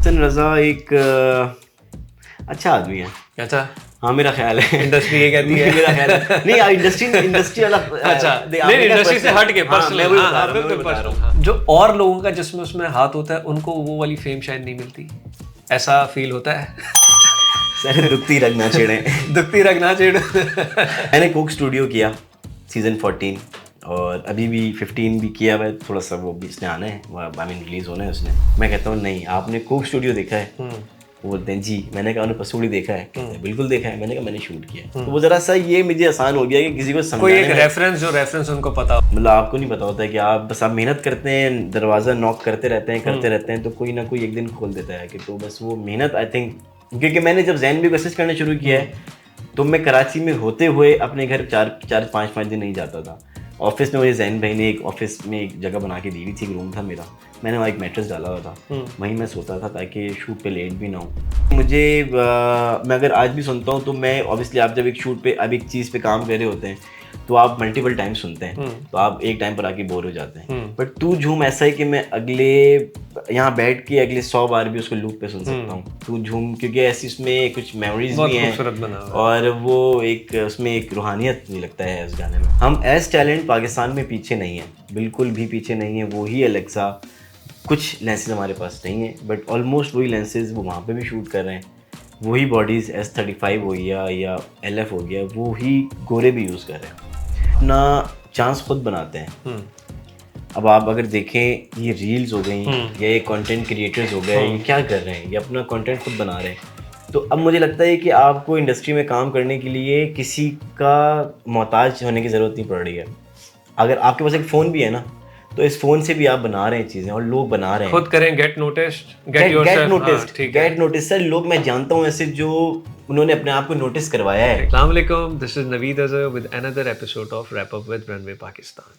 अहसन रज़ा एक अच्छा आदमी है। अच्छा, हाँ मेरा ख्याल है। इंडस्ट्री ये कहती है। मेरा ख्याल है नहीं, इंडस्ट्री वाला अच्छा, नहीं इंडस्ट्री से हट के पर्सनल। हाँ बिल्कुल पर्सनल। जो और लोगों का जिसमें उसमें हाथ होता है उनको वो वाली फेम शायद नहीं मिलती, ऐसा फील होता है। सर दुखती रग ना छेड़े। दुखती रग ना छेड़। मैंने कोक स्टूडियो किया सीज़न 14 और अभी भी 15 भी किया हुआ है, थोड़ा सा वो भी इसने आना है, आई मीन रिलीज़ होना है उसने। मैं कहता हूँ नहीं, आपने कोक स्टूडियो देखा है? वो बोलते हैं जी। मैंने कहा उन्हें पसूरी देखा है? कहते हैं बिल्कुल देखा है। मैंने कहा मैंने शूट किया है। तो वो ज़रा सा ये मुझे आसान हो गया कि किसी को कोई समझाने एक में, रेफरेंस उनको पता हो। मतलब आपको नहीं पता होता है कि आप बस आप मेहनत करते हैं, दरवाज़ा नॉक करते रहते हैं तो कोई ना कोई एक दिन खोल देता है कि तो बस वो मेहनत आई थिंक, क्योंकि मैंने जब जैन भी कोशिश करना शुरू किया है तो मैं कराची में होते हुए अपने घर 4-5 दिन नहीं जाता था। ऑफिस में मुझे जैन भाई ने एक ऑफिस में एक जगह बना के दी हुई थी, एक रूम था मेरा, मैंने वहाँ एक मैट्रेस डाला हुआ था, वहीं मैं सोता था ताकि शूट पे लेट भी ना हो। मुझे मैं अगर आज भी सुनता हूँ तो मैं ऑब्वियसली, आप जब एक शूट पे अब एक चीज़ पे काम कर रहे होते हैं तो आप मल्टीपल टाइम सुनते हैं, तो आप एक टाइम पर आके बोर हो जाते हैं। बट तू झूम ऐसा है कि मैं अगले यहाँ बैठ के अगले 100 बार भी उसको लूप पे सुन सकता हूँ। तू झूम, क्योंकि ऐसी उसमें कुछ मेमोरीज भी हैं और वो एक उसमें एक रूहानियत भी लगता है उस गाने में। हम एज टैलेंट पाकिस्तान में पीछे नहीं हैं, बिल्कुल भी पीछे नहीं है। वही एलेक्सा, कुछ लेंसेज हमारे पास नहीं है बट ऑलमोस्ट वही लेंसेज वो वहाँ पे भी शूट कर रहे हैं। वही बॉडीज़ S35 हो गया या LF हो गया, वही गोरे भी यूज़ कर रहे हैं। अपना चांस खुद बनाते हैं। अब आप अगर देखें ये रील्स हो गई या ये कंटेंट क्रिएटर्स हो गए, ये क्या कर रहे हैं, ये अपना कंटेंट खुद बना रहे हैं। तो अब मुझे लगता है कि आपको इंडस्ट्री में काम करने के लिए किसी का मोहताज होने की ज़रूरत नहीं पड़ रही है। अगर आपके पास एक फ़ोन भी है ना, तो इस फ़ोन से भी आप बना रहे हैं चीज़ें और लोग बना रहे हैं। खुद करें, get noticed, get notice. Sir लोग, मैं जानता हूँ ऐसे जो उन्होंने अपने आप को नोटिस करवाया है। अस्सलाम वालेकुम, this is Naveed Azhar with another episode of wrap up with runway Pakistan.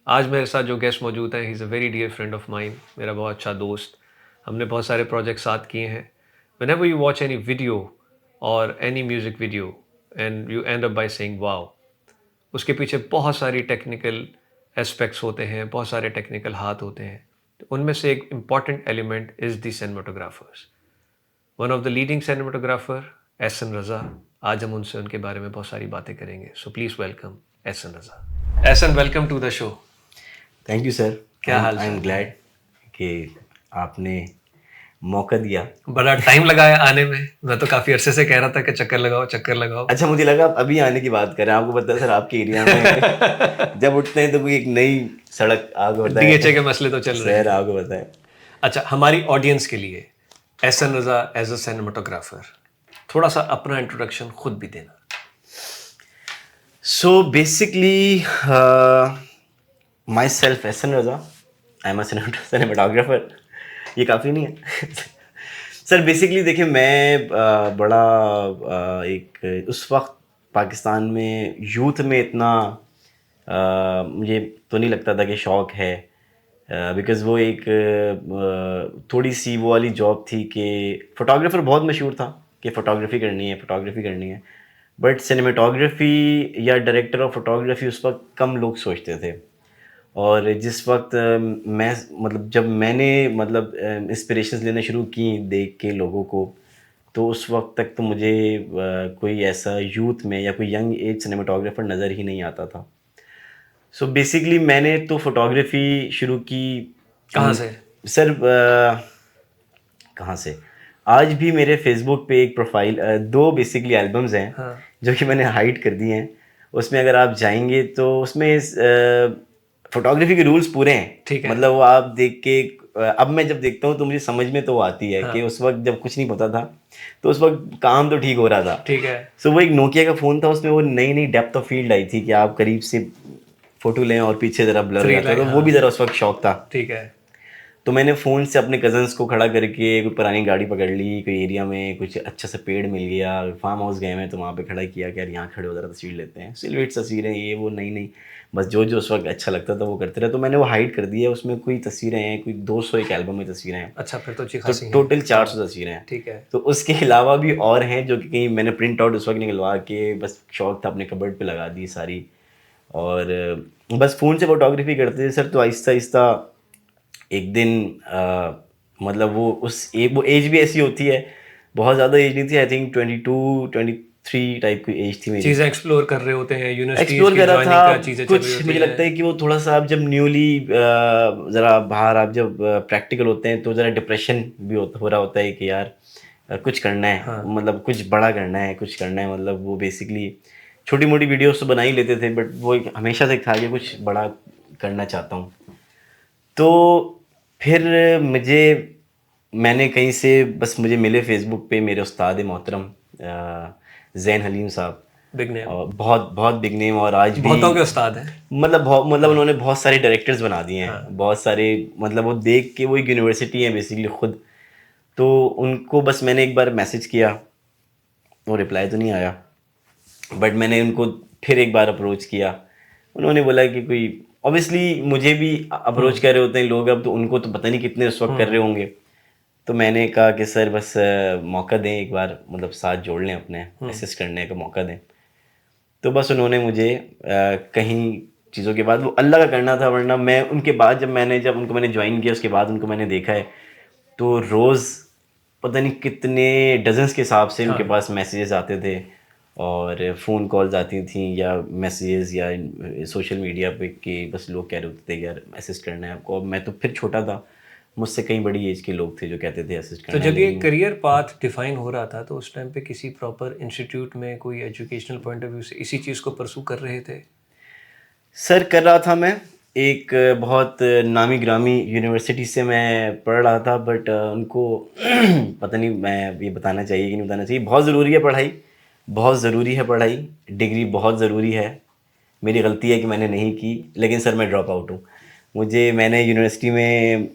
आज मेरे साथ जो गेस्ट मौजूद हैं, he is a very dear friend of mine, मेरा बहुत अच्छा दोस्त। हमने बहुत सारे प्रोजेक्ट साथ किए हैं। Whenever you watch any video और any music video and you end up by saying wow, उसके पीछे बहुत सारी टेक्निकल एस्पेक्ट्स होते हैं, बहुत सारे टेक्निकल हाथ होते हैं। उनमें से एक important element is the cinematographers. One of the leading cinematographer Ehsan Raza. आज हम उनसे उनके बारे में बहुत सारी बातें करेंगे। So please welcome Ehsan Raza. Ehsan, welcome to the show. Thank you sir. क्या हाल? आई एम ग्लैड कि आपने मौका दिया। बड़ा टाइम लगाया आने में, मैं तो काफ़ी अरसे से कह रहा था कि चक्कर लगाओ चक्कर लगाओ। अच्छा, मुझे लगा आप अभी आने की बात करें। आपको पता है सर, आपके एरिया में जब उठते हैं तो कोई एक नई सड़क आपको बताए, DHA के मसले तो चल रहे हैं, आपको बताए। अच्छा, हमारी ऑडियंस के लिए Ehsan Raza as a cinematographer, थोड़ा सा अपना इंट्रोडक्शन खुद भी देना। So basically myself Ehsan Raza, I am a cinematographer. ये काफ़ी नहीं है सर। बेसिकली देखिए, मैं बड़ा एक उस वक्त पाकिस्तान में यूथ में इतना मुझे तो नहीं लगता था कि शौक़ है, बिकॉज़ वो एक थोड़ी सी वो वाली जॉब थी कि फ़ोटोग्राफ़र बहुत मशहूर था कि फ़ोटोग्राफ़ी करनी है, बट सिनेमाटोग्राफ़ी या डायरेक्टर ऑफ फ़ोटोग्राफ़ी उस वक्त कम लोग सोचते थे। और जिस वक्त मैं मतलब जब मैंने मतलब इंस्पिरेशंस लेना शुरू की देख के लोगों को, तो उस वक्त तक तो मुझे कोई ऐसा यूथ में या कोई यंग एज सिनेमाटोग्राफर नज़र ही नहीं आता था। सो बेसिकली मैंने तो फ़ोटोग्राफ़ी शुरू की। कहाँ से सर? कहाँ से? आज भी मेरे फेसबुक पे एक प्रोफाइल, दो बेसिकली एल्बम्स हैं, हाँ, जो कि मैंने हाइड कर दिए हैं। उसमें अगर आप जाएंगे तो उसमें फोटोग्राफी के रूल्स पूरे हैं, ठीक है। मतलब वो आप देख के अब मैं जब देखता हूँ तो मुझे समझ में तो आती है, हाँ, कि उस वक्त जब कुछ नहीं पता था तो उस वक्त काम तो ठीक हो रहा था, ठीक है। सो वो एक नोकिया का फ़ोन था, उसमें वो नई नई डेप्थ ऑफ फील्ड आई थी कि आप करीब से फ़ोटो लें और पीछे ज़रा ब्लर हो जाता है, तो वो भी ज़रा उस वक्त शौक था। ठीक है। तो मैंने फ़ोन से अपने कज़न्स को खड़ा करके कोई पुरानी गाड़ी पकड़ ली, कोई एरिया में कुछ अच्छा सा पेड़ मिल गया, फार्म हाउस गए हैं तो वहाँ पे खड़ा किया कि यार यहाँ खड़े हो ज़रा तस्वीर लेते हैं, सिलवेट तस्वीरें ये वो नई बस जो उस वक्त अच्छा लगता था वो करते रहे। तो मैंने वो हाइड कर दिया। उसमें कोई तस्वीरें हैं, कोई 201 एल्बम में तस्वीरें हैं। अच्छा, फिर तो टोटल 400 तस्वीरें हैं। ठीक है। तो उसके अलावा भी और हैं जो कि कहीं मैंने प्रिंट आउट उस वक्त निकलवा के बस शौक था अपने कबर्ड पे लगा दी सारी, और बस फ़ोन से फोटोग्राफी करते थे सर। तो आहिस्ता आहिस्ता एक दिन मतलब वो एज भी ऐसी होती है, बहुत ज़्यादा एज नहीं थी, आई थिंक 22-23 टाइप की एज थी मेरी। चीज़ें एक्सप्लोर कर रहे होते हैं, यूनिवर्सिटीज एक्सप्लोर की कर रहा ज्वाइनिंग था का चीज़ें चल रही कुछ, होती मुझे हैं। लगता है कि वो थोड़ा सा आप जब न्यूली ज़रा बाहर आप जब प्रैक्टिकल होते हैं तो ज़रा डिप्रेशन भी हो रहा होता है कि यार कुछ करना है, हाँ। मतलब कुछ बड़ा करना है, कुछ करना है, मतलब वो बेसिकली छोटी मोटी वीडियोस तो बना ही लेते थे, बट वो एक हमेशा से था कि कुछ बड़ा करना चाहता हूँ। तो फिर मैंने कहीं से बस मुझे मिले फेसबुक पे मेरे उस्ताद मोहतरम ज़ैन हलीम साहब, बिग नेम, और बहुत बहुत बिग नेम, और आज भी बहुतों के उस्ताद हैं। मतलब उन्होंने बहुत सारे डायरेक्टर्स बना दिए हाँ। हैं, बहुत सारे, मतलब वो देख के वो एक यूनिवर्सिटी है बेसिकली खुद। तो उनको बस मैंने एक बार मैसेज किया, वो रिप्लाई तो नहीं आया, बट मैंने उनको फिर एक बार अप्रोच किया। उन्होंने बोला कि कोई, ऑब्वियसली मुझे भी अप्रोच कर रहे होते हैं लोग, अब तो उनको तो पता नहीं कितने उस वक्त कर रहे होंगे। तो मैंने कहा कि सर बस मौका दें एक बार, मतलब साथ जोड़ लें अपने, असिस्ट करने का मौका दें। तो बस उन्होंने मुझे कहीं चीज़ों के बाद, वो अल्लाह का करना था, वरना मैं उनके बाद जब उनको मैंने ज्वाइन किया उसके बाद उनको मैंने देखा है तो रोज़ पता नहीं कितने डजन्स के हिसाब से उनके पास मैसेजेस आते थे, और फ़ोन कॉल्स आती थी, या मैसेजेस, या सोशल मीडिया पे कि बस लोग कह रहे होते थे कि यार असिस्ट करना है आपको। अब मैं तो फिर छोटा था, मुझसे कई बड़ी एज के लोग थे जो कहते थे असिस्ट तो करना है, जब ये लेकिन करियर पाथ डिफाइन हो रहा था तो उस टाइम पे किसी प्रॉपर इंस्टीट्यूट में कोई एजुकेशनल पॉइंट ऑफ व्यू से इसी चीज़ को परसू कर रहे थे? सर कर रहा था मैं, एक बहुत नामी ग्रामी यूनिवर्सिटी से मैं पढ़ रहा था, बट उनको पता नहीं मैं ये बताना चाहिए कि नहीं बताना चाहिए। बहुत ज़रूरी है पढ़ाई, बहुत ज़रूरी है पढ़ाई, डिग्री बहुत ज़रूरी है। मेरी गलती है कि मैंने नहीं की, लेकिन सर मैं ड्रॉप आउट हूँ। मैंने यूनिवर्सिटी में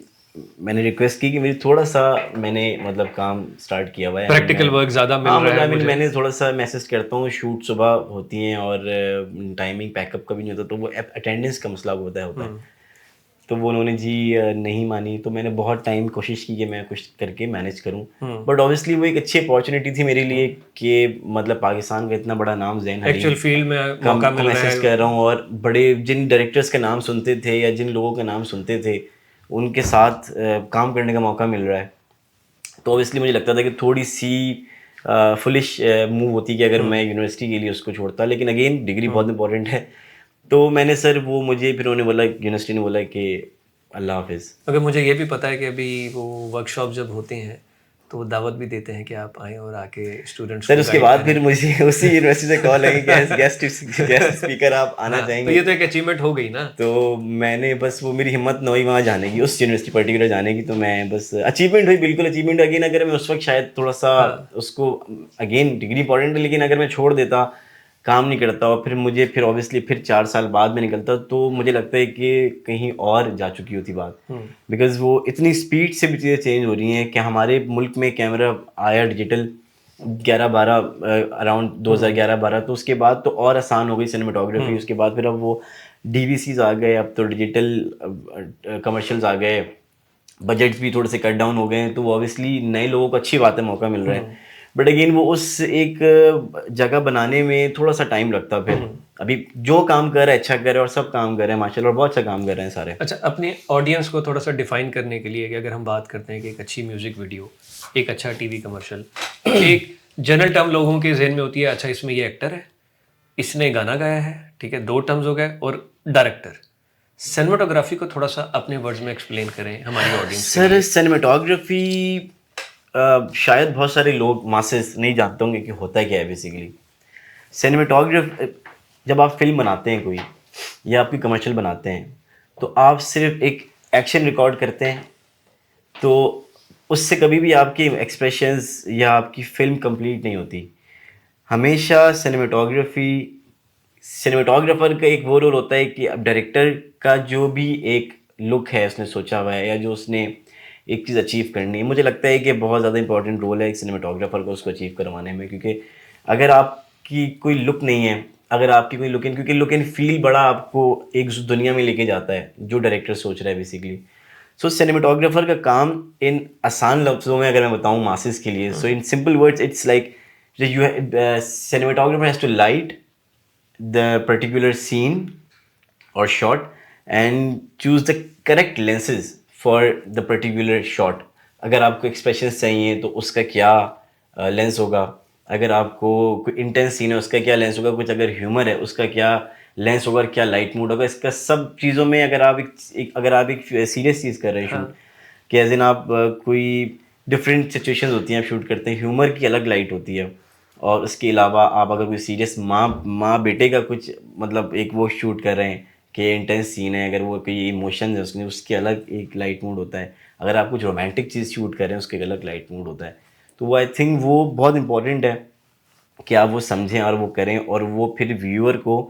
मैंने रिक्वेस्ट की कि मेरी थोड़ा सा, मैंने मतलब काम स्टार्ट किया हुआ है, प्रैक्टिकल वर्क ज़्यादा मिल हाँ रहा मतलब है मुझे। मैंने थोड़ा सा मैसेज करता हूँ, शूट सुबह होती हैं और टाइमिंग पैकअप का भी नहीं होता, तो वो अटेंडेंस का मसला होता है। तो वो उन्होंने जी नहीं मानी, तो मैंने बहुत टाइम कोशिश की कि मैं कुछ करके मैनेज करूं, बट ऑब्वियसली वो एक अच्छी अपॉर्चुनिटी थी मेरे लिए कि मतलब पाकिस्तान का इतना बड़ा नाम ज़ैन एक्चुअल हलीम फील्ड में मौका को मिल रहा मैसेज है। कर रहा हूँ, और बड़े जिन डायरेक्टर्स का नाम सुनते थे या जिन लोगों का नाम सुनते थे उनके साथ काम करने का मौका मिल रहा है। तो ऑब्वियसली मुझे लगता था कि थोड़ी सी फुलिश मूव होती कि अगर मैं यूनिवर्सिटी के लिए उसको छोड़ता, लेकिन अगेन डिग्री बहुत इंपॉर्टेंट है। तो मैंने सर वो मुझे फिर उन्होंने बोला, यूनिवर्सिटी ने बोला कि अल्लाह हाफिज़। मगर मुझे ये भी पता है कि अभी वो वर्कशॉप जब होते हैं तो वो दावत भी देते हैं कि आप आएँ और आके स्टूडेंट्स सर को उसके गाइड बाद फिर करें। मुझे उसी यूनिवर्सिटी से कॉल है कि गेस्ट स्पीकर आप आना हाँ, तो चाहेंगे। ये तो एक अचीवमेंट हो गई ना। तो मैंने बस, वो मेरी हिम्मत न हुई वहाँ जाने की, उस यूनिवर्सिटी पर्टिकुलर जाने की, तो मैं बस, अचीवमेंट हुई, बिल्कुल अचीवमेंट। अगेन अगर मैं उस वक्त शायद थोड़ा सा हाँ। उसको, अगेन डिग्री इंपॉर्टेंट है, लेकिन अगर मैं छोड़ देता, काम नहीं करता, और फिर ऑब्वियसली फिर 4 साल बाद में निकलता, तो मुझे लगता है कि कहीं और जा चुकी होती बात। बिकॉज वो इतनी स्पीड से भी चीज़ें चेंज हो रही हैं कि हमारे मुल्क में कैमरा आया डिजिटल 11-12, अराउंड 2011-12, तो उसके बाद तो और आसान हो गई सिनेमाटोग्राफी। उसके बाद फिर अब वो डीवीसीज आ गए, अब तो डिजिटल कमर्शियल्स आ गए, बजट्स भी थोड़े से कट डाउन हो गए हैं, तो वो ऑब्वियसली नए लोगों को अच्छी बात है, मौका मिल रहा है, बट अगेन वो उस एक जगह बनाने में थोड़ा सा टाइम लगता। फिर अभी जो काम कर रहा है अच्छा कर रहा है, और सब काम कर रहे हैं माशाल्लाह, और बहुत अच्छा काम कर रहे हैं सारे। अच्छा, अपने ऑडियंस को थोड़ा सा डिफाइन करने के लिए कि अगर हम बात करते हैं कि एक अच्छी म्यूजिक वीडियो, एक अच्छा टीवी कमर्शियल, एक जनरल टर्म लोगों के जहन में होती है, अच्छा इसमें ये एक्टर है, इसने गाना गाया है, ठीक है, 2 टर्म्स हो गए, और डायरेक्टर। सिनेमाटोग्राफी को थोड़ा सा अपने वर्ड्स में एक्सप्लेन करें हमारी ऑडियंस के सर लिए। सिनेमाटोग्राफी शायद बहुत सारे लोग मासेस नहीं जानते होंगे कि होता क्या है बेसिकली। सिनेमाटोग्राफ, जब आप फिल्म बनाते हैं कोई, या आपकी कमर्शियल बनाते हैं, तो आप सिर्फ एक एक्शन रिकॉर्ड करते हैं, तो उससे कभी भी आपके एक्सप्रेशंस या आपकी फिल्म कंप्लीट नहीं होती। हमेशा सिनेमाटोग्राफर का एक वो रोल होता है कि अब डायरेक्टर का जो भी एक लुक है उसने सोचा हुआ है, या जो उसने एक चीज़ अचीव करनी है, मुझे लगता है कि बहुत ज़्यादा इंपॉर्टेंट रोल है एक सिनेमाटोग्राफर को उसको अचीव करवाने में। क्योंकि अगर आपकी कोई लुक नहीं है, अगर आपकी कोई लुक इन, क्योंकि लुक एंड फील बड़ा आपको एक दुनिया में लेके जाता है जो डायरेक्टर सोच रहा है बेसिकली। सो सिनेमाटोग्राफर का काम, इन आसान लफ्ज़ों में अगर मैं बताऊँ मासेस के लिए, so in simple words it's like, you cinematographer has to light the particular scene or shot and choose the correct lenses for the particular shot. अगर आपको एक्सप्रेशंस चाहिए तो उसका क्या लेंस होगा, अगर आपको कोई इंटेंस सीन है उसका क्या लेंस होगा, कुछ अगर ह्यूमर है उसका क्या लेंस होगा और क्या लाइट मूड होगा। इसका सब चीज़ों में अगर आप अगर आप एक सीरियस चीज़ कर रहे हैं शूट, कि एज इन आप कोई डिफरेंट सिचुएशंस होती हैं आप शूट करते हैं, ह्यूमर की अलग लाइट होती है। और उसके अलावा आप अगर कोई सीरियस माँ बेटे का कुछ मतलब एक वो शूट कर रहे हैं कि इंटेंस सीन है, अगर वो कोई इमोशन है उसमें, उसके अलग एक लाइट मूड होता है। अगर आप कुछ रोमांटिक चीज़ शूट कर रहे हैं उसके एक अलग लाइट मूड होता है। तो वो आई थिंक वो बहुत इंपॉर्टेंट है कि आप वो समझें और वो करें, और वो फिर व्यूअर को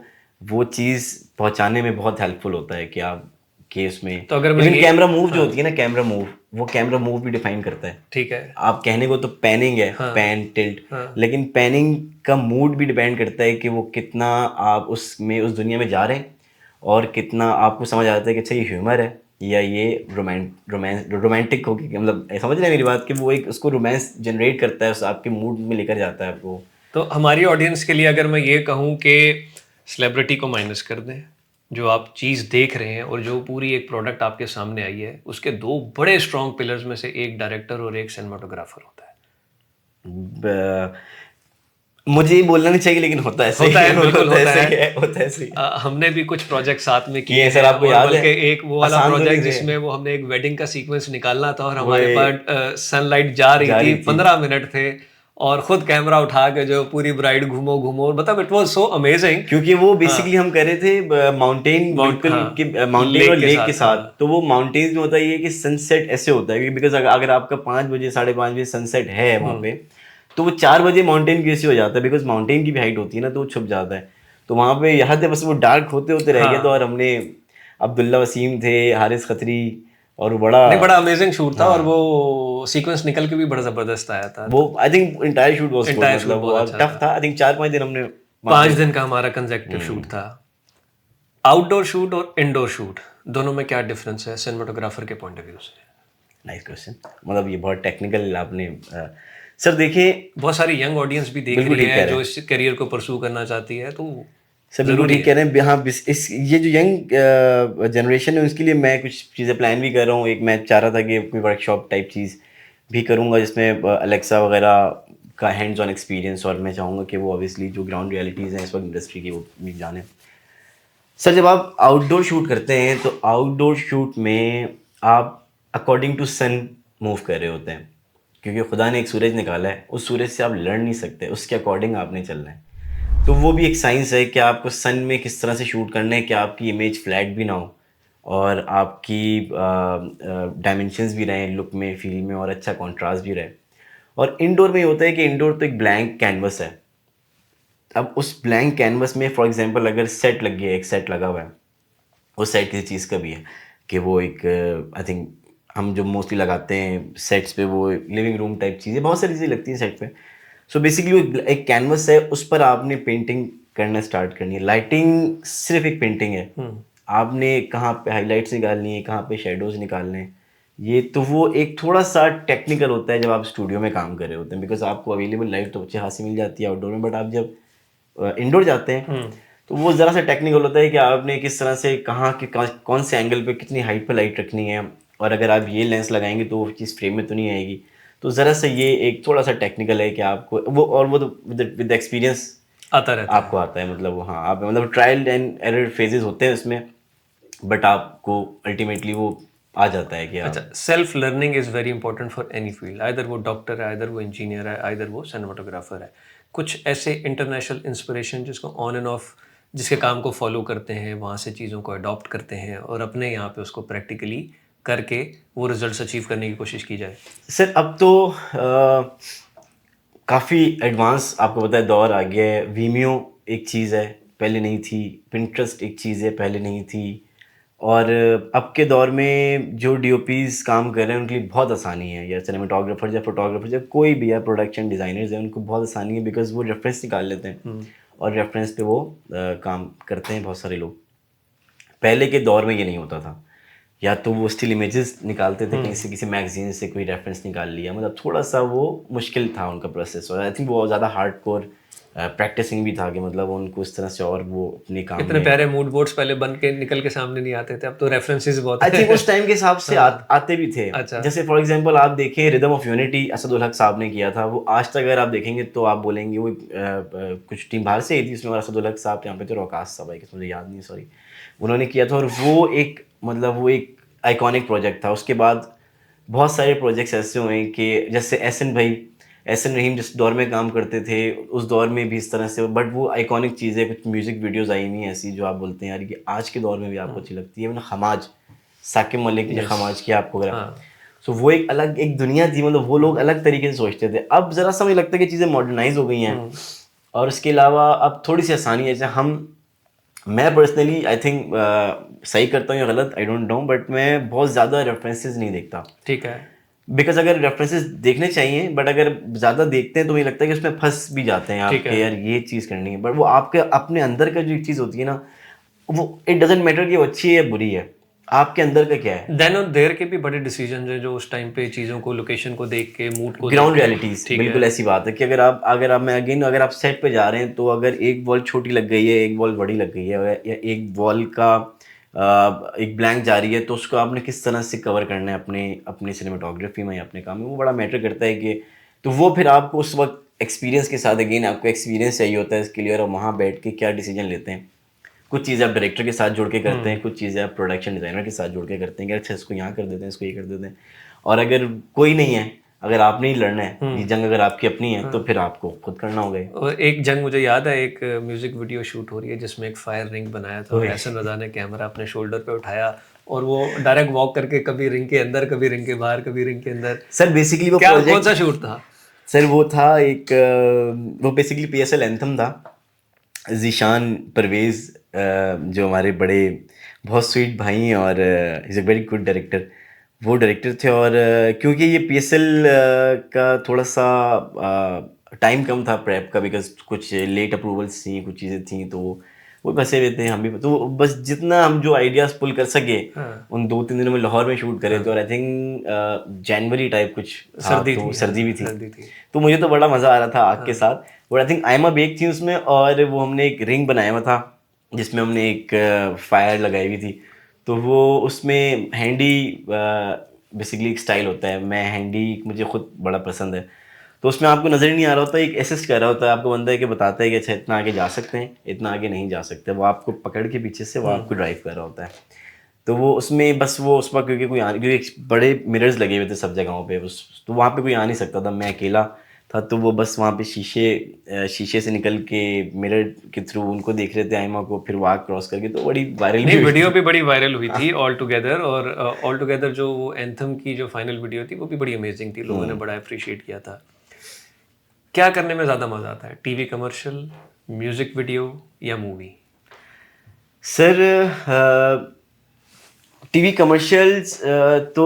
वो चीज़ पहुंचाने में बहुत हेल्पफुल होता है कि आप केस में तो अगर मैं इवन ये कैमरा मूव जो होती है ना, कैमरा मूव, वो कैमरा मूव भी डिफाइन करता है। ठीक है। आप कहने को तो पैनिंग है, पैन टिल्ट, लेकिन पैनिंग का मूड भी डिपेंड करता है कि वो कितना आप उसमें उस दुनिया में जा रहे हैं, और कितना आपको समझ आता है कि अच्छा ये ह्यूमर है या ये रोमांटिक हो गया, मतलब समझ रहे हैं मेरी बात, कि वो एक उसको रोमांस जनरेट करता है, उस आपके मूड में लेकर जाता है आपको। तो हमारी ऑडियंस के लिए अगर मैं ये कहूँ कि सेलिब्रिटी को माइनस कर दें, जो आप चीज़ देख रहे हैं और जो पूरी एक प्रोडक्ट आपके सामने आई है, उसके दो बड़े स्ट्रॉन्ग पिलर्स में से एक डायरेक्टर और एक सिनेमाटोग्राफर होता है। मुझे ये बोलना नहीं चाहिए लेकिन होता है ऐसे होता है, बिल्कुल होता ऐसे है। ही है, होता है ऐसे ही। हमने भी कुछ प्रोजेक्ट साथ में किए ये सर हैं, आपको और याद है, बल्कि एक वो वाला आसान तो नहीं प्रोजेक्ट थे, जिसमें वो हमने एक वेडिंग का सीक्वेंस निकालना था और वो हमारे पास सनलाइट जा रही जा थी, रही थी 15 मिनट थे, और खुद कैमरा उठा के जो पूरी ब्राइड घूमो घूमो, मतलब इट वाज सो अमेजिंग। क्योंकि वो बेसिकली हम कर रहे थे माउंटेन, बिल्कुल हाँ, कि माउंटेन और लेक के लेक के साथ, साथ। हाँ। तो वो माउंटेन्स में होता है ये कि सनसेट ऐसे होता है, बिकॉज अगर आपका 5 बजे 5:30 बजे सनसेट है वहाँ पे, तो वो 4 बजे माउंटेन कैसे हो जाता है, बिकॉज माउंटेन की भी हाइट होती है ना, तो वो छुप जाता है। तो वहाँ पे यहाँ थे, बस वो डार्क होते होते रह गया। तो और हमने अब्दुल्ला वसीम थे, हारिस खत्री, और वो बड़ा, नहीं, बड़ा अमेजिंग शूट था, और हाँ, वो सीक्वेंस निकल के भी बड़ा जबरदस्त आया था। वो I think entire shoot was good, entire shoot मतलब वो बहुत और अच्छा टफ था। था। आई थिंक 4-5 दिन हमने वहाँ 5 पे। दिन का हमारा कंसेक्टिव शूट था। आउटडोर शूट और इंडोर शूट दोनों में क्या डिफरेंस है सिनेमाटोग्राफर के पॉइंट ऑफ व्यू से? नाइस क्वेश्चन, मतलब ये बहुत टेक्निकल आपने सर देखिए, बहुत सारी यंग ऑडियंस भी देख बिल्कुल रही ठीक कह है रहे जो हैं इस करियर को परसू करना चाहती है, तो सर, बिल्कुल ज़रूरी ठीक है। कह रहे हैं। हाँ, इस ये जो यंग जनरेशन है उसके लिए मैं कुछ चीज़ें प्लान भी कर रहा हूँ। एक मैं चाह रहा था कि कोई वर्कशॉप टाइप चीज़ भी करूँगा जिसमें अलेक्सा वगैरह का हैंड्स ऑन एक्सपीरियंस, और मैं चाहूँगा कि वो ऑब्वियसली जो ग्राउंड रियलिटीज़ हैं इस वक्त इंडस्ट्री की वो भी जाने। सर जब आप आउटडोर शूट करते हैं तो आउटडोर शूट में आप अकॉर्डिंग टू सन मूव कर रहे होते हैं, क्योंकि खुदा ने एक सूरज निकाला है, उस सूरज से आप लड़ नहीं सकते, उसके अकॉर्डिंग आपने चलना है। तो वो भी एक साइंस है कि आपको सन में किस तरह से शूट करना है कि आपकी इमेज फ्लैट भी ना हो, और आपकी डायमेंशंस भी रहें लुक में, फील में, और अच्छा कॉन्ट्रास्ट भी रहे। और इंडोर में ये होता है कि इंडोर तो एक ब्लैंक कैनवस है। अब उस ब्लैंक कैनवस में फॉर एग्जांपल अगर सेट लग गया, एक सेट लगा हुआ है, वो सेट किसी चीज़ का भी है, कि वो एक आई थिंक हम जो मोस्टली लगाते हैं सेट्स पे, वो लिविंग रूम टाइप चीज़ें, बहुत सारी चीज़ें लगती हैं सेट पे। सो बेसिकली वो एक कैनवस है, उस पर आपने पेंटिंग करना स्टार्ट करनी है। लाइटिंग सिर्फ एक पेंटिंग है, आपने कहाँ पे हाईलाइट्स निकालनी है, कहाँ पे शेडोज निकालने हैं, ये तो वो एक थोड़ा सा टेक्निकल होता है जब आप स्टूडियो में काम कर रहे होते हैं, बिकॉज आपको अवेलेबल लाइट तो अच्छी खासी मिल जाती है आउटडोर में, बट आप जब इंडोर जाते हैं तो वो ज़रा सा टेक्निकल होता है कि आपने किस तरह से कहाँ के कौन से एंगल पे कितनी हाइट पे लाइट रखनी है, और अगर आप ये लेंस लगाएंगे तो वो चीज़ फ्रेम में तो नहीं आएगी। तो ज़रा सा ये एक थोड़ा सा टेक्निकल है कि आपको वो, और वो तो विद एक्सपीरियंस आता रहता आपको आता है, मतलब वो, हाँ, आप मतलब ट्रायल एंड एरर फेजेस होते हैं उसमें, बट आपको अल्टीमेटली वो आ जाता है कि अच्छा, आप। Self learning is very important for any field, either वो डॉक्टर है, आइदर वो इंजीनियर है, आइदर वो सिनेमाटोग्राफर है। कुछ ऐसे इंटरनेशनल इंस्पिरेशन जिसको ऑन एंड ऑफ, जिसके काम को फॉलो करते हैं, वहाँ से चीज़ों को अडॉप्ट करते हैं और अपने यहाँ पे उसको प्रैक्टिकली करके वो रिजल्ट्स अचीव करने की कोशिश की जाए। सर अब तो काफ़ी एडवांस आपको पता है दौर आ गया है। वीमियो एक चीज़ है, पहले नहीं थी। पिंटरेस्ट एक चीज़ है, पहले नहीं थी। और अब के दौर में जो डीओपीज़ काम कर रहे हैं उनके लिए बहुत आसानी है, या सिनेमाटोग्राफर या फोटोग्राफर या कोई भी या प्रोडक्शन डिज़ाइनर्स हैं, उनको बहुत आसानी है, बिकॉज वो रेफरेंस निकाल लेते हैं और रेफरेंस पे वो काम करते हैं बहुत सारे लोग। पहले के दौर में ये नहीं होता था, या तो वो स्टिल इमेजेस निकालते थे कहीं से, किसी मैगजीन से कोई रेफरेंस निकाल लिया, मतलब थोड़ा सा वो मुश्किल था उनका प्रोसेस। और आई थिंक वो ज़्यादा हार्ड कोर प्रैक्टिसिंग भी था कि मतलब उनको इस तरह से और वो अपने काम इतने में प्यारे मूड बोर्ड्स पहले बन के निकल के सामने नहीं आते थे, अब तो रेफरेंसेस बहुत आई है। थिंक उस टाइम के हिसाब से आते भी थे। अच्छा। जैसे फॉर एग्जांपल आप देखें रिदम ऑफ यूनिटी असदुल हक साहब ने किया था, वो आज तक अगर आप देखेंगे तो आप बोलेंगे वो कुछ टीम बाहर से आई थी उसमें, और असदुल हक साहब यहाँ पे थे, रोकास साहब है, मुझे याद नहीं, सॉरी, उन्होंने किया था। और वो एक मतलब वो एक आइकॉनिक प्रोजेक्ट था। उसके बाद बहुत सारे प्रोजेक्ट्स ऐसे हुए कि जैसे एहसन भाई, एहसन रहीम जिस दौर में काम करते थे उस दौर में भी इस तरह से, बट वो आइकॉनिक चीज़ें, कुछ म्यूज़िक वीडियोस आई हुई हैं ऐसी जो आप बोलते हैं यार कि आज के दौर में भी आपको अच्छी लगती है। मतलब खमाज, साकिब मलिक ने खमाज किया आपको अगर, हाँ। सो वो एक अलग एक दुनिया थी, मतलब वो लोग अलग तरीके से सोचते थे। अब ज़रा सा मुझे लगता है कि चीज़ें मॉडर्नाइज हो गई हैं, और उसके अलावा अब थोड़ी सी आसानी है। जैसे मैं पर्सनली आई थिंक सही करता हूँ या गलत आई डोंट नो, बट मैं बहुत ज़्यादा रेफरेंसेस नहीं देखता। ठीक है। बिकॉज अगर रेफरेंसेस देखने चाहिए, बट अगर ज़्यादा देखते हैं तो मुझे लगता है कि उसमें फंस भी जाते हैं ठीक आप है। कि यार ये चीज़ करनी है, बट वो आपके अपने अंदर का जो एक चीज़ होती है ना, वो इट डजेंट मैटर कि वो अच्छी है या बुरी है, आपके अंदर का क्या है। देन और देयर के भी बड़े डिसीजन हैं जो उस टाइम पे चीज़ों को, लोकेशन को देख के, मूड को देख ग्राउंड के। रियलिटीज़ ठीक बिल्कुल है। ऐसी बात है कि अगर आप मैं अगेन अगर आप सेट पे जा रहे हैं तो अगर एक वॉल छोटी लग गई है, एक वॉल बड़ी लग गई है, या एक वॉल का एक ब्लैंक जा रही है, तो उसको आपने किस तरह से कवर करना है अपने अपनी सिनेमाटोग्राफी में या अपने काम में, वो बड़ा मैटर करता है कि, तो वो फिर आपको उस वक्त एक्सपीरियंस के साथ, अगेन आपको एक्सपीरियंस चाहिए होता है इसके लिए, और वहाँ बैठ के क्या डिसीजन लेते हैं। कुछ चीज़ें आप डायरेक्टर के साथ जुड़ के करते हैं, कुछ चीज़ें आप प्रोडक्शन डिज़ाइनर के साथ जुड़ के करते हैं कि अच्छा इसको यहाँ कर देते हैं, इसको ये कर देते हैं। और अगर कोई नहीं है, अगर आपने ही लड़ना है, ये जंग अगर आपकी अपनी है, तो फिर आपको खुद करना होगा। और एक जंग मुझे याद है, एक म्यूजिक वीडियो शूट हो रही है जिसमें एक फायर रिंग बनाया था, और एहसन रजा ने कैमरा अपने शोल्डर पे उठाया और वो डायरेक्ट वॉक करके कभी रिंग के अंदर, कभी रिंग के बाहर, कभी रिंग के अंदर। सर बेसिकली वो क्या, कौन प्रोजेक्ट, सा शूट था? सर वो था एक वो बेसिकली पीएसएल एंथम था। ज़ीशान परवेज़ जो हमारे बड़े बहुत स्वीट भाई हैं और is a very good director, वो डायरेक्टर थे। और क्योंकि ये पीएसएल का थोड़ा सा टाइम कम था प्रेप का, बिकॉज कुछ लेट अप्रूवल्स थी, कुछ चीज़ें थी, तो वो फंसे हुए थे, हम भी, तो बस जितना हम जो आइडियाज़ पुल कर सके उन 2-3 दिनों में लाहौर में शूट करे थे। और आई थिंक जनवरी टाइप कुछ था, सर्दी तो थी। सर्दी भी थी, सर्दी थी। तो मुझे तो बड़ा मज़ा आ रहा था आग के साथ। और आई थिंक आयमा बेग थी उसमें, और वो हमने एक रिंग बनाया हुआ था जिसमें हमने एक फायर लगाई हुई थी। तो वो उसमें हैंडी बेसिकली एक स्टाइल होता है, मैं हैंडी मुझे खुद बड़ा पसंद है, तो उसमें आपको नज़र ही नहीं आ रहा होता, एक असिस्ट कर रहा होता है आपको बंदा है कि बताता है कि अच्छा इतना आगे जा सकते हैं, इतना आगे नहीं जा सकते, वो आपको पकड़ के पीछे से वो आपको ड्राइव कर रहा होता है। तो वो उसमें बस वो उस वक्त क्योंकि कोई क्योंकि बड़े मिरर्स लगे हुए थे सब जगहों पे, उस तो वहाँ पे कोई आ नहीं सकता था, मैं अकेला था, तो वो बस वहाँ पे शीशे से निकल के मिरर के थ्रू उनको देख रहे थे आइमा को, फिर वहाँ क्रॉस करके, तो बड़ी वायरल भी नहीं, हुई वीडियो थी। भी बड़ी वायरल हुई थी ऑल टुगेदर, और ऑल टुगेदर जो वो एंथम की जो फाइनल वीडियो थी वो भी बड़ी अमेजिंग थी, लोगों ने बड़ा अप्रिशिएट किया था। क्या करने में ज़्यादा मज़ा आता है, टीवी कमर्शियल, म्यूजिक वीडियो या मूवी? सर टीवी कमर्शियल्स तो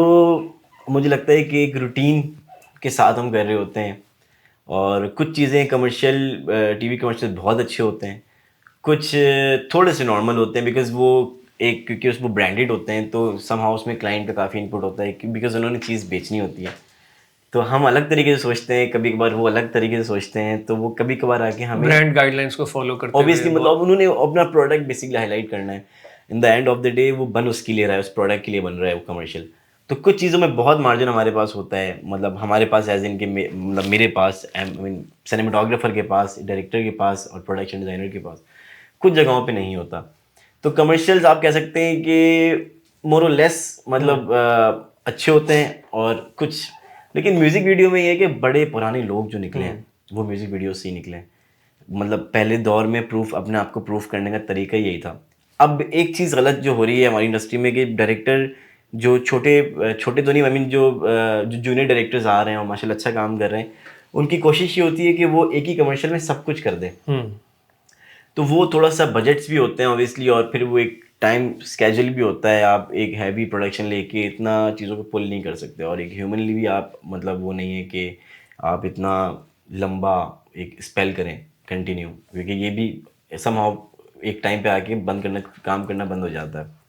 मुझे लगता है कि एक रूटीन के साथ हम कर रहे होते हैं, और कुछ चीज़ें कमर्शियल टीवी कमर्शियल बहुत अच्छे होते हैं, कुछ थोड़े से नॉर्मल होते हैं, बिकॉज़ वो एक क्योंकि वो ब्रांडेड होते हैं, तो समहाउ उसमें क्लाइंट का काफ़ी इनपुट होता है बिकॉज़ उन्होंने चीज़ बेचनी होती है। तो हम अलग तरीके से सोचते हैं, कभी कभार वो अलग तरीके से सोचते हैं, तो वो कभी कभार आके हमें ब्रांड गाइडलाइंस को फॉलो करते हुए ऑब्वियसली मतलब बहुत। अब उन्होंने अपना प्रोडक्ट बेसिकली हाईलाइट करना है, in the end of the day वो बन उसके लिए रहा है, उस प्रोडक्ट के लिए बन रहा है वो कमर्शियल। तो कुछ चीज़ों में बहुत मार्जिन हमारे पास होता है, मतलब हमारे पास एज इन के मतलब मेरे पास, आई मीन सिनेमाटोग्राफर के पास, डायरेक्टर के पास और प्रोडक्शन डिज़ाइनर के पास, कुछ जगहों पे नहीं होता। तो कमर्शियल्स आप कह सकते हैं कि मोर और लेस मतलब अच्छे होते हैं, और कुछ, लेकिन म्यूज़िक वीडियो में ये है कि बड़े पुराने लोग जो निकले हैं वो म्यूज़िक वीडियो से ही निकले हैं। मतलब पहले दौर में प्रूफ अपने आप को प्रूफ करने का तरीका यही था। अब एक चीज़ गलत जो हो रही है हमारी इंडस्ट्री में कि डायरेक्टर जो छोटे छोटे तो नहीं, आई मीन जो जूनियर डायरेक्टर्स आ रहे हैं और माशाल्लाह अच्छा काम कर रहे हैं, उनकी कोशिश ये होती है कि वो एक ही कमर्शियल में सब कुछ कर दें। तो वो थोड़ा सा बजट्स भी होते हैं ऑब्वियसली, और फिर वो एक टाइम स्केड्यूल भी होता है, आप एक हैवी प्रोडक्शन लेके इतना चीज़ों को पुल नहीं कर सकते, और एक ह्यूमनली भी आप मतलब वो नहीं है कि आप इतना लंबा एक स्पेल करें कंटिन्यू, क्योंकि ये भी समहाउ एक टाइम पे आके बंद करना, काम करना बंद हो जाता है।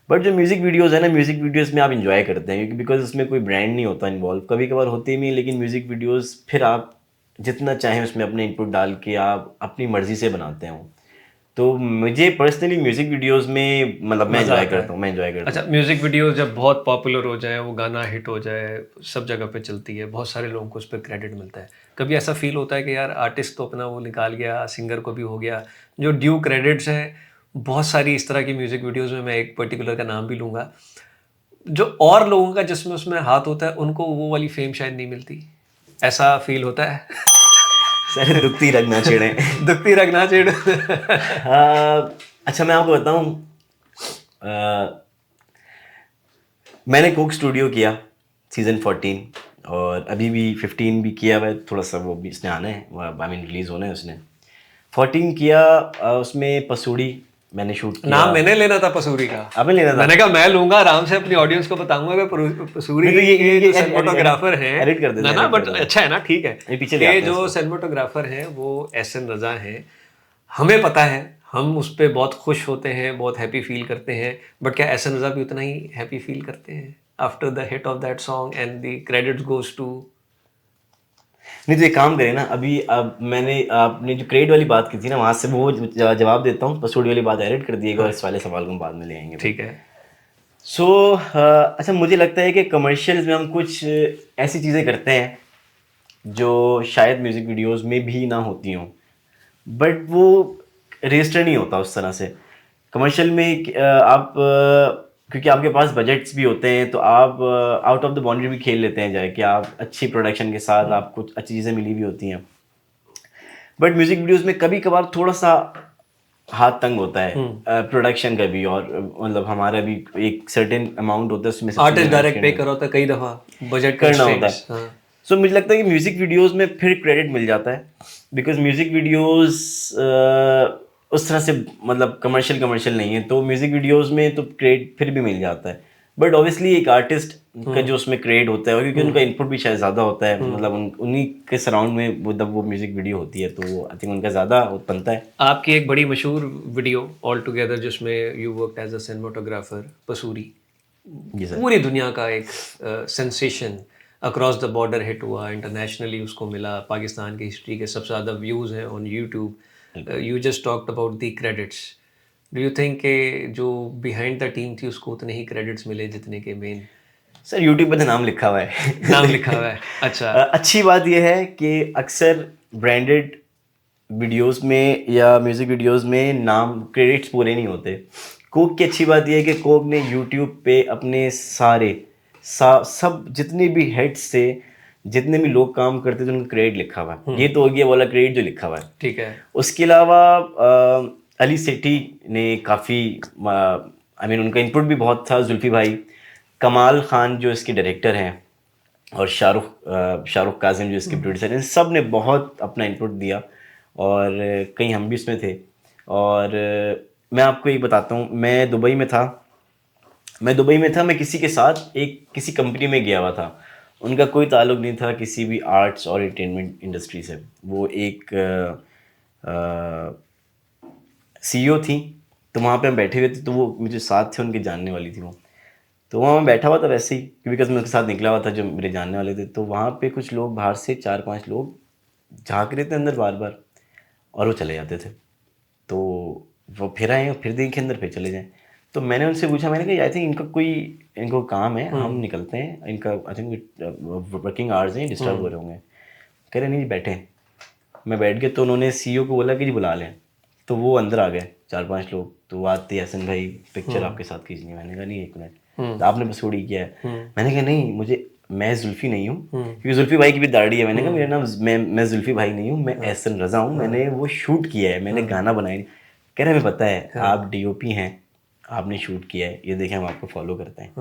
बट जो म्यूज़िक वीडियोस है ना, म्यूज़िक वीडियोस में आप इंजॉय करते हैं क्योंकि बिकॉज उसमें कोई ब्रांड नहीं होता इन्वॉल्व, कभी कभार होते भी हैं, लेकिन म्यूज़िक वीडियोस फिर आप जितना चाहें उसमें अपने इनपुट डाल के आप अपनी मर्जी से बनाते हो। तो मुझे पर्सनली म्यूजिक वीडियोस में मतलब मैं मज़ा एंजॉय आता है। करता हूँ, मैं एंजॉय करता अच्छा, हूँ। म्यूज़िक वीडियो जब बहुत पॉपुलर हो जाए, वो गाना हिट हो जाए, सब जगह पे चलती है, बहुत सारे लोगों को उस पे क्रेडिट मिलता है। कभी ऐसा फ़ील होता है कि यार आर्टिस्ट तो अपना वो निकाल गया, सिंगर को भी हो गया, जो ड्यू क्रेडिट्स हैं, बहुत सारी इस तरह की म्यूज़िक वीडियोज़ में मैं एक पर्टिकुलर का नाम भी लूँगा, जो और लोगों का जिसमें उसमें हाथ होता है, उनको वो वाली फ़ेम शायद नहीं मिलती। ऐसा फ़ील होता है? सर दुखती रग ना छेड़े। दुखती रखना छेड़। अच्छा मैं आपको बताऊँ, मैंने कोक स्टूडियो किया सीज़न 14 और अभी भी 15 भी किया हुआ है, थोड़ा सा वो भी इसने आना है, आई मीन रिलीज़ होना है उसने। 14 किया, उसमें पसूड़ी मैंने शूट किया। नाम मैंने लेना था पसूरी का। आपने लेना था? मैंने कहा मैं लूंगा, आराम से अपनी ऑडियंस को बताऊंगा कि पसूरी नहीं तो के जो ये सिनेमेटोग्राफर हैं, एडिट कर देना, ना एडिट कर बट देना। अच्छा है ना, ठीक है, ये पीछे ले कि आते हैं जो इसको। सिनेमेटोग्राफर हैं वो एहसन रजा हैं। हमें पता है, हम उस पर बहुत खुश होते हैं, बहुत हैप्पी फील करते हैं, बट क्या एहसन रजा भी उतना ही हैप्पी फील करते हैं after the hit of that song and the credits goes to? नहीं तो एक काम करें ना, अभी अब मैंने आपने जो क्रेड वाली बात की थी ना, वहाँ से वो जवाब देता हूँ, पसूड़ी वाली बात एडिट कर दिएगा और हाँ, इस वाले सवाल को हम बाद में ले आएंगे फिर। ठीक है। सो अच्छा मुझे लगता है कि कमर्शियल्स में हम कुछ ऐसी चीज़ें करते हैं जो शायद म्यूज़िक वीडियोस में भी ना होती हों, बट वो रजिस्टर नहीं होता उस तरह से। कमर्शियल में आप क्योंकि आपके पास बजट्स भी होते हैं तो आप आउट ऑफ द बाउंड्री भी खेल लेते हैं, जाए कि आप अच्छी प्रोडक्शन के साथ आपको अच्छी चीज़ें मिली भी होती हैं। बट म्यूज़िक वीडियोस में कभी कभार थोड़ा सा हाथ तंग होता है प्रोडक्शन का भी, और मतलब हमारा भी एक सर्टेन अमाउंट होता है उसमें सब चीज़ें आर्टिस्ट मैनेज डायरेक्ट पे करो तो कई दफ़ा बजट करना होता कंस्ट्रेंट्स। है। हाँ, सो मुझे लगता है कि म्यूज़िक वीडियोस में फिर क्रेडिट मिल जाता है, बिकॉज म्यूज़िक वीडियोस उस तरह से मतलब कमर्शियल नहीं है, तो म्यूज़िक वीडियोस में तो क्रेडिट फिर भी मिल जाता है। बट ऑब्वियसली एक आर्टिस्ट का जो उसमें क्रेडिट होता है, और क्योंकि उनका इनपुट भी शायद ज़्यादा होता है, मतलब उन्हीं के सराउंड में वो जब वो म्यूज़िक वीडियो होती है तो वो आई थिंक उनका ज़्यादा बनता है। आपकी एक बड़ी मशहूर वीडियो ऑल टुगेदर जिसमें you worked as a cinematographer, Pasoori, जी सर। पूरी दुनिया का एक sensation, across the border hit हुआ, इंटरनेशनली उसको मिला, पाकिस्तान की हिस्ट्री के सबसे ज़्यादा व्यूज़ हैं on YouTube. You just talked about the credits, do you think के जो बिहाइंड द टीम थी उसको उतने ही क्रेडिट्स मिले जितने के मेन सर यूट्यूब पे तो नाम लिखा हुआ है। नाम लिखा हुआ है? अच्छा। अच्छी बात यह है कि अक्सर ब्रांडेड वीडियोस में या म्यूज़िक वीडियोस में नाम क्रेडिट्स पूरे नहीं होते। कोक की अच्छी बात यह है कि कोक ने यूट्यूब पे अपने सारे सब जितने भी हेड्स से जितने भी लोग काम करते थे उनका क्रेडिट लिखा हुआ है। ये तो हो गया वाला क्रेडिट जो लिखा हुआ है। ठीक है। उसके अलावा अली सेठी ने काफ़ी आई मीन उनका इनपुट भी बहुत था, जुल्फी भाई, कमाल खान जो इसके डायरेक्टर हैं, और शाहरुख काजिम जो इसके प्रोड्यूसर हैं, सब ने बहुत अपना इनपुट दिया, और कहीं हम भी इसमें थे। और मैं आपको एक बताता हूँ, मैं किसी के साथ किसी कंपनी में गया हुआ था। उनका कोई ताल्लुक नहीं था किसी भी आर्ट्स और एंटरटेनमेंट इंडस्ट्री से। वो एक सीईओ थी, तो वहाँ पे हम बैठे हुए थे, तो वो मुझे साथ थे, उनके जानने वाली थी वो। तो वहाँ मैं बैठा हुआ था वैसे ही, बिकॉज मैं उसके साथ निकला हुआ था जो मेरे जानने वाले थे। तो वहाँ पे कुछ लोग बाहर से 4-5 लोग झांक रहे थे अंदर बार बार, और वो चले जाते थे। तो वो फिर आए, फिर देखे अंदर, फिर चले जाएं। तो मैंने उनसे पूछा, मैंने कहा आई थिंक इनको काम है, हम निकलते हैं, इनका आई थिंक वर्किंग आवर्स हैं, डिस्टर्ब हो रहे होंगे। कह रहे नहीं जी बैठे। मैं बैठ गया, तो उन्होंने सीईओ को बोला कि जी बुला लें। तो वो अंदर आ गए 4-5 लोग। तो वो आते, हसन भाई पिक्चर आपके साथ खींचनी है। मैंने कहा नहीं 1 मिनट, तो आपने पसूड़ी किया है? मैंने कहा नहीं, मैं जुल्फी नहीं हूँ, क्योंकि जुल्फी भाई की भी दाढ़ी है। मैंने कहा मेरा नाम मैं जुल्फी भाई नहीं हूँ, मैं एहसन रजा हूँ, मैंने वो शूट किया है, मैंने गाना बनाया नहीं। कह रहे हमें पता है आप डीओपी हैं, आपने शूट किया है, ये देखें हम आपको फॉलो करते हैं।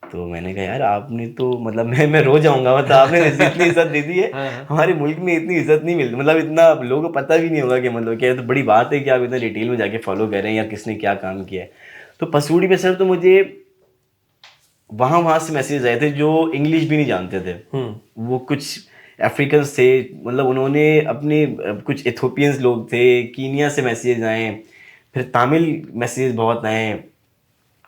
तो मैंने कहा यार आपने तो मतलब मैं रो जाऊंगा, मतलब आपने इतनी इज्जत दे दी है। हमारे मुल्क में इतनी इज्जत नहीं मिलती, मतलब इतना लोगों को पता भी नहीं होगा कि मतलब क्या है। तो बड़ी बात है कि आप इतना डिटेल में जाके फॉलो कर रहे हैं या किसने क्या काम किया है। तो पसूड़ी पे सर तो मुझे वहाँ से मैसेज आए थे जो इंग्लिश भी नहीं जानते थे। वो कुछ अफ्रीकन्स थे, मतलब उन्होंने अपने कुछ इथोपियंस लोग थे, कीनिया से मैसेज आए, फिर तमिल मैसेज बहुत आए,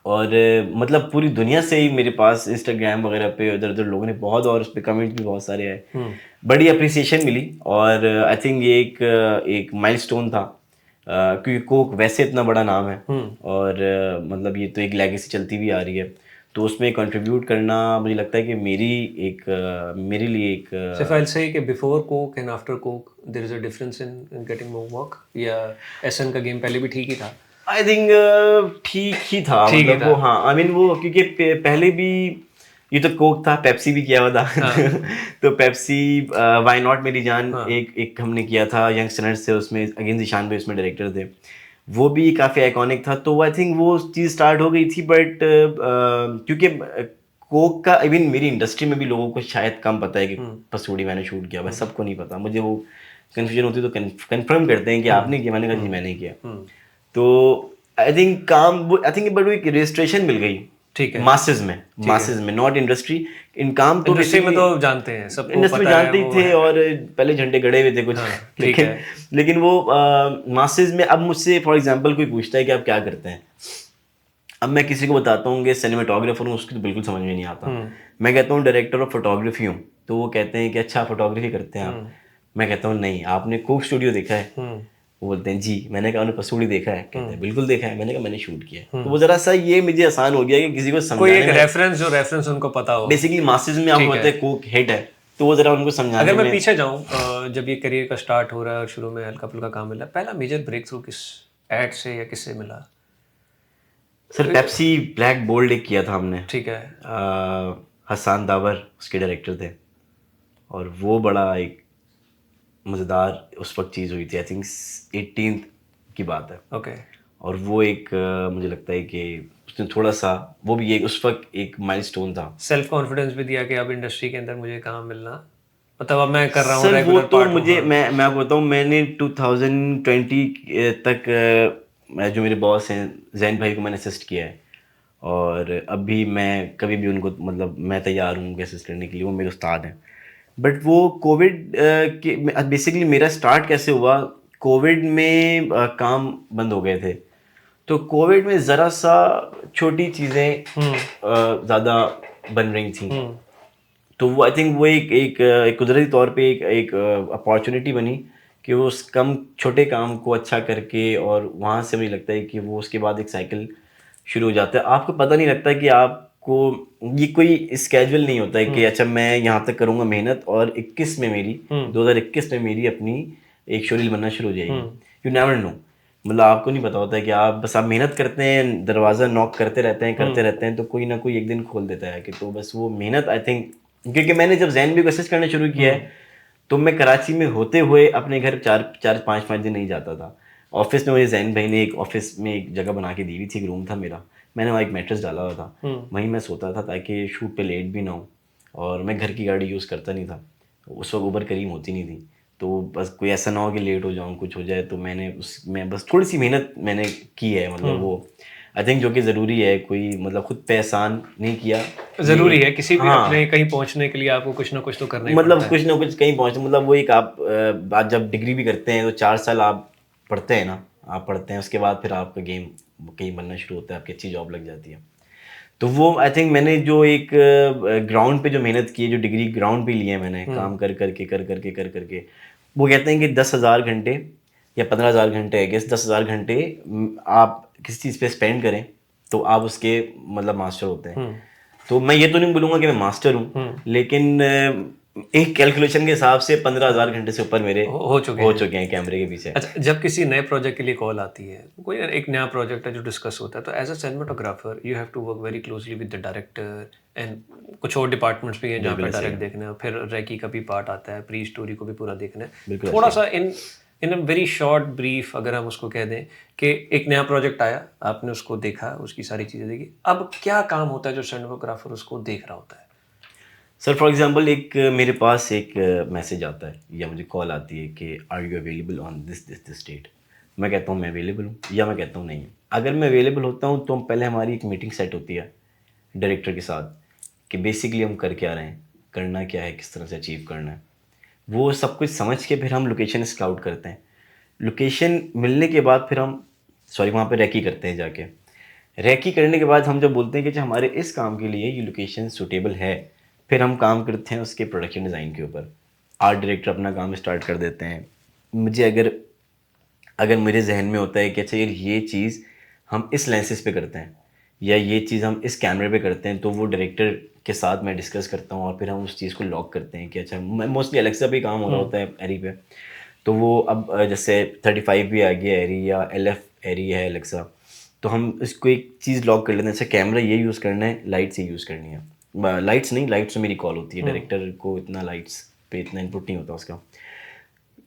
और मतलब पूरी दुनिया से ही मेरे पास इंस्टाग्राम वगैरह पे उधर उधर लोगों ने बहुत, और उस पर कमेंट भी बहुत सारे आए, बड़ी अप्रिसिएशन मिली। और आई थिंक ये एक माइलस्टोन था, क्योंकि कोक वैसे इतना बड़ा नाम है, और मतलब ये तो एक लेगेसी चलती हुई आ रही है, तो उसमें कंट्रीब्यूट करना मुझे लगता है कि मेरे लिए एक So if I'll say कि before Coke and after Coke there is a difference in getting more work, या एसन का गेम पहले भी ठीक ही था? आई थिंक ठीक ही था, ठीक ही मतलब था। वो, हाँ आई मीन वो, क्योंकि पहले भी ये तो कोक था, पेप्सी भी किया हुआ था। तो पेप्सी व्हाई नॉट मेरी जान, एक हमने किया था यंग स्टैंडर्ड से, उसमें अगेन जीशान भाई उसमें डायरेक्टर थे, वो भी काफ़ी आइकॉनिक था, तो आई थिंक वो चीज़ स्टार्ट हो गई थी। बट क्योंकि कोक का इवन मेरी इंडस्ट्री में भी लोगों को शायद कम पता है कि पसूड़ी मैंने शूट किया, बस सबको नहीं पता, मुझे वो कन्फ्यूजन होती है, तो कंफर्म करते हैं कि आपने किया, मैंने कहा जी मैंने किया। तो I think I think but एक रजिस्ट्रेशन मिल गई, ठीक है, मासेस में, नॉट इंडस्ट्री। इन काम तो इंडस्ट्री में तो जानते हैं, सबको इंडस्ट्री में पता है जानते ही वो थे, है। और पहले झंडे गड़े हुए थे कुछ। ठीक लेकिन है। लेकिन वो मासेस में, अब मुझसे फॉर एग्जांपल कोई पूछता है कि आप क्या करते हैं, अब मैं किसी को बताता हूँ कि सिनेमाटोग्राफर हूँ, उसकी तो बिल्कुल समझ में नहीं आता। मैं कहता हूँ डायरेक्टर ऑफ फोटोग्राफी हूँ, तो वो कहते हैं कि अच्छा फोटोग्राफी करते हैं आप। मैं कहता हूँ नहीं, आपने कोक स्टूडियो देखा है? वो बोलते हैं जी। मैंने कहा उन्होंने पसूड़ी देखा है? कहते हैं बिल्कुल देखा है। मैंने कहा मैंने शूट किया है। तो वो जरा सा ये मुझे आसान हो गया कि किसी को कोई समझाने एक में, रेफरेंस उनको पता हो। बेसिकली मासेस में आपको पता है कोक हेड है, तो वो जरा उनको समझाने अगर मैं में। पीछे जाऊं, जब ये करियर का स्टार्ट हो रहा है और शुरू में हल्का फुल्का काम मिला, पहला मेजर ब्रेक थ्रू किस एड से या किससे मिला? सर पेप्सी ब्लैक बोल्ड एक किया था हमने, ठीक है। हसन दावर उसके डायरेक्टर थे, और वो बड़ा एक मज़ेदार उस वक्त चीज़ हुई थी, आई थिंक 18th की बात है। ओके। और वो एक मुझे लगता है कि उसने थोड़ा सा, वो भी एक उस वक्त एक माइलस्टोन था। सेल्फ कॉन्फिडेंस भी दिया कि अब इंडस्ट्री के अंदर मुझे काम मिलना, मतलब अब मैं कर रहा हूँ, सर वो रेगुलर तो पार्ट हूँ। मुझे, मैं आपको बताऊँ, मैंने 2020 तक जो मेरे बॉस हैं जैन भाई को मैंने असिस्ट किया है, और अभी मैं कभी भी उनको, मतलब मैं तैयार हूँ उनको असिस्ट करने के लिए, वो मेरे उस्ताद हैं। बट वो कोविड के बेसिकली मेरा स्टार्ट कैसे हुआ, कोविड में काम बंद हो गए थे, तो कोविड में ज़रा सा छोटी चीज़ें ज़्यादा बन रही थी, तो वो आई थिंक वो एक कुदरती तौर पे एक अपॉर्चुनिटी बनी कि वो उस कम छोटे काम को अच्छा करके, और वहाँ से मुझे लगता है कि वो उसके बाद एक साइकिल शुरू हो जाता है। आपको पता नहीं लगता कि आपको ये कोई स्केड्यूल नहीं होता है कि अच्छा मैं यहाँ तक करूँगा मेहनत, और 21 में मेरी 2021 में मेरी अपनी एक शोरील बनना शुरू हो जाएगी। यू नेवर नो, मतलब आपको नहीं पता होता है कि आप मेहनत करते हैं, दरवाज़ा नॉक करते रहते हैं, तो कोई ना कोई एक दिन खोल देता है कि, तो बस वो मेहनत आई थिंक, क्योंकि मैंने जब जैन भी कोशिश करना शुरू किया है, तो मैं कराची में होते हुए अपने घर चार पाँच दिन नहीं जाता था। ऑफिस में मुझे जैन भाई ने एक ऑफिस में एक जगह बना के दी हुई थी, एक रूम था मेरा, मैंने वहाँ एक मैट्रेस डाला हुआ था, वहीं मैं सोता था ताकि शूट पे लेट भी ना हो, और मैं घर की गाड़ी यूज़ करता नहीं था, उस वक्त उबर करीम होती नहीं थी, तो बस कोई ऐसा ना हो कि लेट हो जाऊँ, कुछ हो जाए, तो मैं बस थोड़ी सी मेहनत मैंने की है, मतलब वो आई थिंक जो कि ज़रूरी है, कोई मतलब खुद पे एहसान नहीं किया, ज़रूरी है किसी भी हाँ, अपने कहीं पहुंचने के लिए आपको कुछ ना कुछ तो करना ही मतलब पड़ता है। कुछ ना कुछ कहीं पहुँचे, मतलब वो एक आप जब डिग्री भी करते हैं तो 4 साल आप पढ़ते हैं ना, आप पढ़ते हैं, उसके बाद फिर आपका गेम कहीं बनना शुरू होता है, आपकी अच्छी जॉब लग जाती है। तो वो आई थिंक मैंने जो एक ग्राउंड पे जो मेहनत की है, जो डिग्री ग्राउंड पे ली है मैंने, काम कर करके, वो कहते हैं कि 10,000 घंटे या 15,000 घंटे है, गेस 10,000 घंटे आप किसी चीज़ पे स्पेंड करें तो आप उसके मतलब मास्टर होते हैं। तो मैं ये तो नहीं बोलूँगा कि मैं मास्टर हूँ, लेकिन एक कैलकुलेशन के हिसाब से 15,000 घंटे से ऊपर मेरे हो चुके हैं कैमरे के पीछे। अच्छा, जब किसी नए प्रोजेक्ट के लिए कॉल आती है, कोई एक नया प्रोजेक्ट है जो डिस्कस होता है, तो as a cinematographer you have to work very closely with the director, and कुछ और डिपार्टमेंट्स भी हैं जहाँ पे डायरेक्ट देखना है, फिर रेकी का भी पार्ट आता है, प्री स्टोरी को भी पूरा देखना है। थोड़ा सा इन अ वेरी शॉर्ट ब्रीफ अगर हम उसको कह दें कि एक नया प्रोजेक्ट आया, आपने उसको देखा, उसकी सारी चीज़ें देखी, अब क्या काम होता है जो सिनेमाटोग्राफर उसको देख रहा होता है? सर फॉर एग्जांपल एक मेरे पास एक मैसेज आता है या मुझे कॉल आती है कि are you available on this date. मैं कहता हूँ मैं अवेलेबल हूँ, या मैं कहता हूँ नहीं हूँ। अगर मैं अवेलेबल होता हूँ तो पहले हमारी एक मीटिंग सेट होती है डायरेक्टर के साथ कि बेसिकली हम कर क्या रहे हैं, करना क्या है, किस तरह से अचीव करना है, वो सब कुछ समझ के फिर हम लोकेशन स्काउट करते हैं। लोकेशन मिलने के बाद फिर हम वहाँ पे रेकी करते हैं जाके। रेकी करने के बाद हम जब बोलते हैं कि अच्छा हमारे इस काम के लिए ये लोकेशन सूटेबल है, फिर हम काम करते हैं उसके प्रोडक्शन डिज़ाइन के ऊपर। आर्ट डायरेक्टर अपना काम स्टार्ट कर देते हैं। मुझे अगर अगर मेरे जहन में होता है कि अच्छा यार ये चीज़ हम इस लेंसेज पे करते हैं या ये चीज़ हम इस कैमरे पे करते हैं, तो वो डायरेक्टर के साथ मैं डिस्कस करता हूँ और फिर हम उस चीज़ को लॉक करते हैं कि अच्छा मोस्टली एलेक्सा पे काम हो रहा होता है एरी पे। तो वो अब जैसे 35 भी आ गया एरी या LF एरी है एलेक्सा, तो हम इसको एक चीज़ लॉक कर लेते हैं। जैसे कैमरा ये यूज़ करना है, लाइट्स ये यूज़ करनी है। लाइट्स नहीं, लाइट्स तो मेरी कॉल होती है, डायरेक्टर को इतना लाइट्स पे इतना इनपुट नहीं होता उसका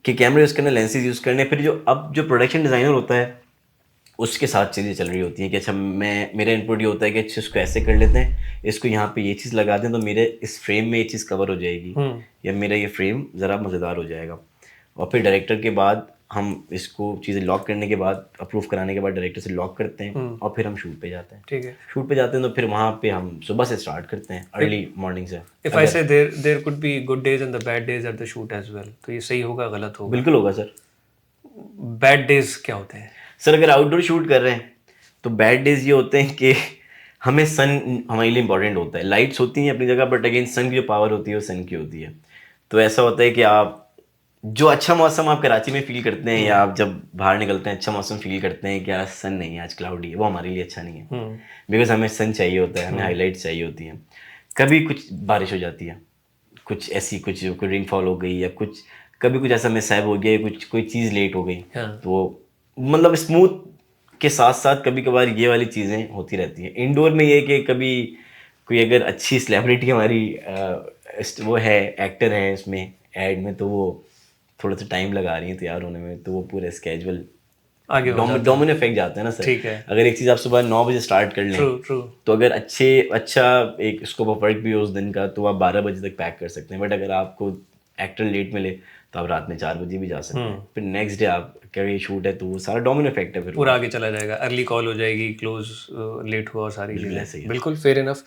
कि कैमरा यूज़ करना, लेंसेज यूज़ करने। फिर जो प्रोडक्शन डिज़ाइनर होता है उसके साथ चीज़ें चल रही होती हैं कि अच्छा मेरा इनपुट ये होता है कि अच्छा इसको ऐसे कर लेते हैं, इसको यहाँ पे ये चीज़ लगा दें तो मेरे इस फ्रेम में ये चीज़ कवर हो जाएगी या मेरा ये फ्रेम ज़रा मज़ेदार हो जाएगा। और फिर डायरेक्टर के बाद हम इसको चीज़ें लॉक करने के बाद, अप्रूव कराने के बाद डायरेक्टर से लॉक करते हैं और फिर हम शूट पे जाते हैं। ठीक है, शूट पे जाते हैं तो फिर वहाँ पे हम सुबह से स्टार्ट करते हैं, अर्ली मॉर्निंग से। If I say there could be good days and the bad days at the shoot as well, तो ये सही होगा गलत होगा? बिल्कुल होगा सर। बैड डेज क्या होते हैं सर अगर आउटडोर शूट कर रहे हैं तो बैड डेज ये होते हैं कि हमें सन हमारे लिए इंपॉर्टेंट होता है। लाइट्स होती हैं अपनी जगह, बट अगेन सन की जो पावर होती है वो सन की होती है। तो ऐसा होता है कि आप जो अच्छा मौसम आप कराची में फील करते हैं या आप जब बाहर निकलते हैं अच्छा मौसम फील करते हैं कि यार सन नहीं है आज, क्लाउडी है, वो हमारे लिए अच्छा नहीं है। बिकॉज हमें सन चाहिए होता है, हमें हाईलाइट्स चाहिए होती हैं। कभी कुछ बारिश हो जाती है, कुछ ऐसी कुछ कोई रेनफॉल हो गई या कुछ कभी कुछ ऐसा मिसहैप हो गया, कुछ कोई चीज़ लेट हो गई, तो मतलब स्मूथ के साथ साथ कभी कभार ये वाली चीज़ें होती रहती हैं। इंडोर में ये कि कभी कोई अगर अच्छी सेलिब्रिटी हमारी वो है, एक्टर है इसमें ऐड में, तो वो थोड़ा सा टाइम लगा रही है तैयार होने में, तो वो पूरे स्केजुअल आगे डोमिनो इफेक्ट जाता है ना सर। ठीक है, अगर एक चीज़ आप सुबह 9 बजे स्टार्ट कर लें तो अगर अच्छा एक स्कोप ऑफ वर्क भी हो उस दिन का, तो आप 12 बजे तक पैक कर सकते हैं। बट अगर आपको एक्टर लेट मिले तो आप रात में 4 बजे भी जा सकते हैं। फिर नेक्स्ट डे आप क्या शूट है तो वो सारा डोमिनो इफेक्ट है, फिर पूरा आगे चला जाएगा। अर्ली कॉल हो जाएगी, क्लोज लेट हुआ और सारी चीज़ें। बिल्कुल फेयर इनफ।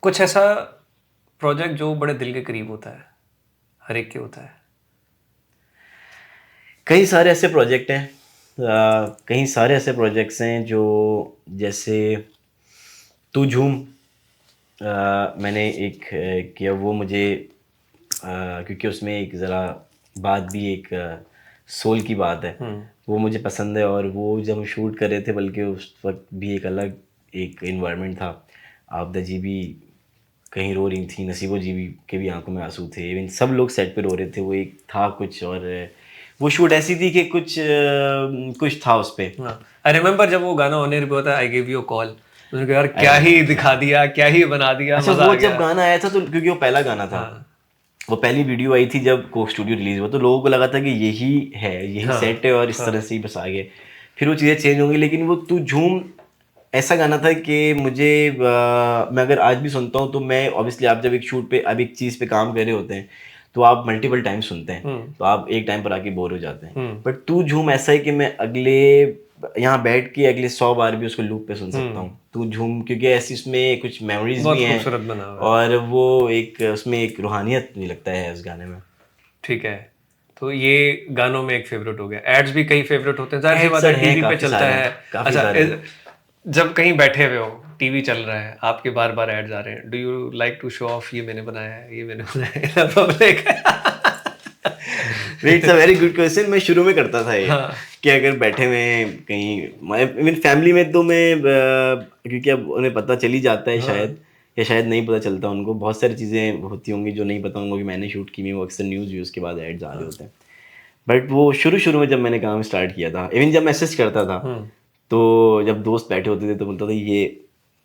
कुछ ऐसा प्रोजेक्ट जो बड़े दिल के करीब होता है, हर एक के होता है? कई सारे ऐसे प्रोजेक्ट हैं, कई सारे ऐसे प्रोजेक्ट्स हैं जो जैसे तू झूम मैंने एक किया, वो मुझे क्योंकि उसमें एक ज़रा बात भी एक सोल की बात है, वो मुझे पसंद है। और वो जब हम शूट कर रहे थे, बल्कि उस वक्त भी एक अलग एक इन्वायरमेंट था। आपदा जी भी कहीं रो रही थी, नसीबो जी भी के भी आंखों में आंसू थे, इवन सब लोग सेट पे रो रहे थे। वो एक था कुछ, और वो शूट ऐसी थी कि कुछ था उस पर। आई रिमेम्बर जब वो गाना ऑन एयर पे होता है, आई गिव यू कॉल, उसने कहा यार क्या ही दिखा दिया, क्या ही बना दिया। अच्छा, वो जब गाना आया था तो क्योंकि वो पहला गाना था, वो पहली वीडियो आई थी जब कोक स्टूडियो रिलीज हुआ, तो लोगों को लगा था कि यही है, यही सेट है और इस तरह से ही बस आगे फिर वो चीज़ें चेंज होंगी। लेकिन वो तू झूम ऐसा गाना था कि मुझे मैं अगर आज भी सुनता हूँ तो मैं ऑब्वियसली, आप जब एक शूट पे अब एक चीज़ पे काम कर रहे होते हैं तो आप मल्टीपल टाइम सुनते हैं, तो आप एक टाइम पर आके बोर हो जाते हैं। बट तू झूम ऐसा है कि मैं अगले यहाँ बैठ के अगले 100 बार भी उसको लूप पे सुन सकता हूँ। तू झूम क्योंकि ऐसी उसमें कुछ मेमोरीज भी हैं और वो एक उसमें एक रूहानियत भी लगता है उस गाने में। ठीक है, तो ये गानों में एक फेवरेट हो गया। एड्स भी कई फेवरेट होते हैं, जाहिर सी बात है, टीवी पे चलता है। अच्छा, जब कहीं बैठे हुए हो, टीवी चल रहा है, आपके बार बार एड्स आ रहे हैं, do you like to show off, ये मैंने बनाया है, ये मैंने बनाया है public? It's a very good question. मैं शुरू में करता था ये कि अगर बैठे हुए कहीं इवन फैमिली में, तो मैं क्योंकि अब उन्हें पता चल ही जाता है शायद, या शायद नहीं पता चलता उनको, बहुत सारी चीज़ें होती होंगी जो नहीं पता होंगी कि मैंने शूट की हुई, वो अक्सर न्यूज़ व्यूज़ के बाद एड्स आ रहे होते हैं। बट वो शुरू में जब मैंने काम स्टार्ट किया था, इवन जब मैसेज करता था, तो जब दोस्त बैठे होते थे तो बोलता था ये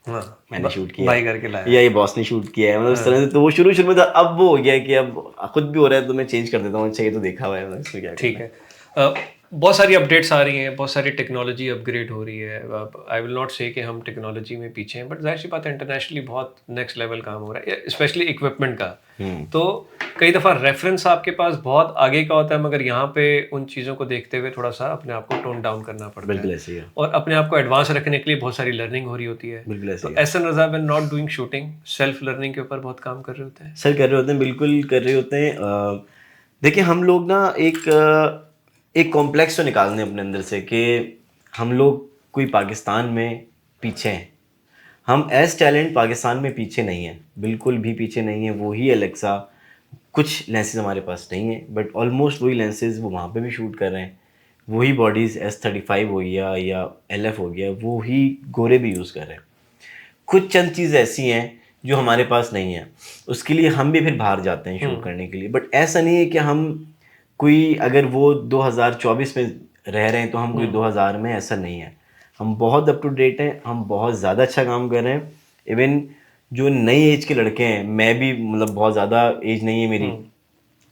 मैंने शूट किया भाई करके लाया, या ये बॉस ने शूट किया है, मतलब इस तरह से। तो वो शुरू में था, अब वो हो गया कि अब खुद भी हो रहा है तो मैं चेंज कर देता हूँ। अच्छा, ये तो देखा हुआ है, इसमें क्या। ठीक है, बहुत सारी अपडेट्स आ रही हैं, बहुत सारी टेक्नोलॉजी अपग्रेड हो रही है। आई विल नॉट से कि हम टेक्नोलॉजी में पीछे हैं, बट जाहिर सी बात है इंटरनेशनली बहुत नेक्स्ट लेवल काम हो रहा है, स्पेशली इक्विपमेंट का। तो कई दफ़ा रेफरेंस आपके पास बहुत आगे का होता है, मगर यहाँ पे उन चीज़ों को देखते हुए थोड़ा सा अपने आप को टोन डाउन करना पड़ता है। बिल्कुल ऐसे ही है। और अपने आप को एडवांस रखने के लिए बहुत सारी लर्निंग हो रही होती है। बिल्कुल ऐसे ही है। Ehsan Raza when not doing shooting, self learning के ऊपर बहुत काम कर रहे होते हैं। सर कर रहे होते हैं, बिल्कुल कर रहे होते हैं। देखिए, हम लोग ना एक कॉम्प्लेक्स तो निकालने अपने अंदर से कि हम लोग कोई पाकिस्तान में पीछे हैं। हम एज टैलेंट पाकिस्तान में पीछे नहीं हैं, बिल्कुल भी पीछे नहीं है। वही एलेक्सा, कुछ लेंसेज हमारे पास नहीं है बट ऑलमोस्ट वही लेंसेज वो वहाँ पे भी शूट कर रहे हैं। वही बॉडीज़ S35 हो गया या LF हो गया, वो ही गोरे भी यूज़ कर रहे हैं। कुछ चंद चीज़ ऐसी हैं जो हमारे पास नहीं है, उसके लिए हम भी फिर बाहर जाते हैं शूट करने के लिए। बट ऐसा नहीं है कि हम कोई, अगर वो 2024 में रह रहे हैं तो हम कोई 2000 में, ऐसा नहीं है। हम बहुत अप टू डेट हैं, हम बहुत ज़्यादा अच्छा काम कर रहे हैं। इवन जो नई एज के लड़के हैं, मैं भी मतलब बहुत ज़्यादा एज नहीं है मेरी,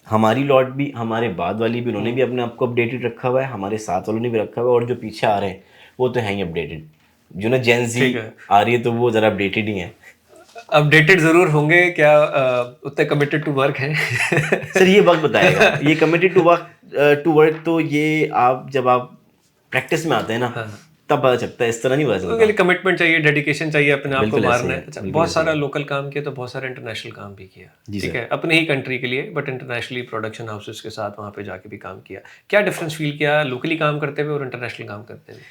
हमारी लॉट भी, हमारे बाद वाली भी, उन्होंने भी अपने आप को अपडेटेड रखा हुआ है, हमारे साथ वालों ने भी रखा हुआ है, और जो पीछे आ रहे हैं वो तो हैं ही अपडेटेड। जो ना जेन जी आ रही है तो वो ज़रा अपडेटेड ही हैं। अपडेटेड जरूर होंगे, क्या उतने कमिटेड टू वर्क हैं? सर ये वक्त बताएगा। ये कमिटेड टू वर्क तो ये आप जब आप प्रैक्टिस में आते हैं ना, तब पता चलता है, इस तरह नहीं पता चलता। उसके लिए कमिटमेंट चाहिए, डेडिकेशन चाहिए, अपने आप को बिल्कुल ऐसे मारना ही है। है, अच्छा, बिल्कुल बहुत ऐसे ही सारा है। लोकल काम किया तो बहुत सारा इंटरनेशनल काम भी किया, जी ठीक सर। है, अपने ही कंट्री के लिए, बट इंटरनेशनली प्रोडक्शन हाउसेस के साथ वहाँ पे जाके भी काम किया। क्या डिफरेंस फील किया लोकली काम करते हुए और इंटरनेशनल काम करते हुए?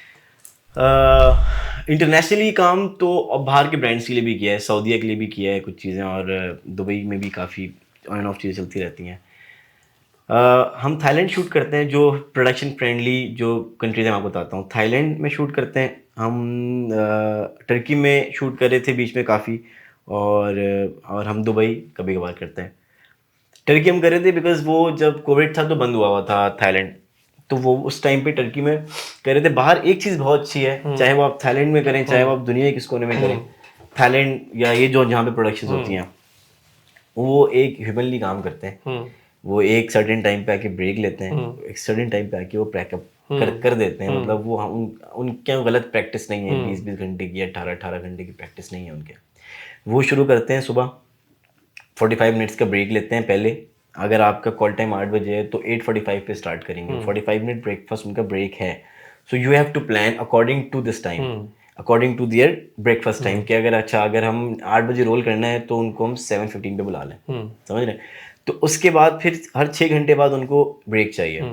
इंटरनेशनली काम तो अब बाहर के ब्रांड्स के लिए भी किया है, सऊदीया के लिए भी किया है कुछ चीज़ें, और दुबई में भी काफ़ी ऑन एंड ऑफ चीज़ें चलती रहती हैं। हम थाईलैंड शूट करते हैं, जो प्रोडक्शन फ्रेंडली जो कंट्रीज है मैं आपको बताता हूँ। थाईलैंड में शूट करते हैं हम, टर्की में शूट कर रहे थे बीच में काफ़ी, और हम दुबई कभी कभार करते हैं। टर्की हम कर रहे थे बिकॉज वो जब कोविड था तो बंद हुआ था थाईलैंड, तो वो उस टाइम पे टर्की में कर रहे थे। बाहर एक चीज़ बहुत अच्छी है, चाहे वो आप थाईलैंड में करें, चाहे वो आप दुनिया के किस कोने में करें, थाईलैंड या ये जो जहाँ पे प्रोडक्शन होती हैं, वो एक ह्यूमनली काम करते हैं। वो एक सर्टेन टाइम पे आके ब्रेक लेते हैं, एक सर्टेन टाइम पे आके वो पैकअप कर देते हैं। मतलब वो उनके गलत प्रैक्टिस नहीं है, 20-20 घंटे की या 18-18 घंटे की प्रैक्टिस नहीं है उनके। वो शुरू करते हैं सुबह, 45 मिनट्स का ब्रेक लेते हैं पहले। अगर आपका कॉल टाइम 8 बजे है तो 8:45 पे स्टार्ट करेंगे। 45 मिनट ब्रेकफास्ट उनका ब्रेक है। So you have to plan according to this time, according to their breakfast time. कि अगर हम 8 बजे रोल करना है तो उनको हम 7:15 पे बुला लें, समझ रहे हैं? तो उसके बाद फिर हर 6 घंटे बाद उनको ब्रेक चाहिए,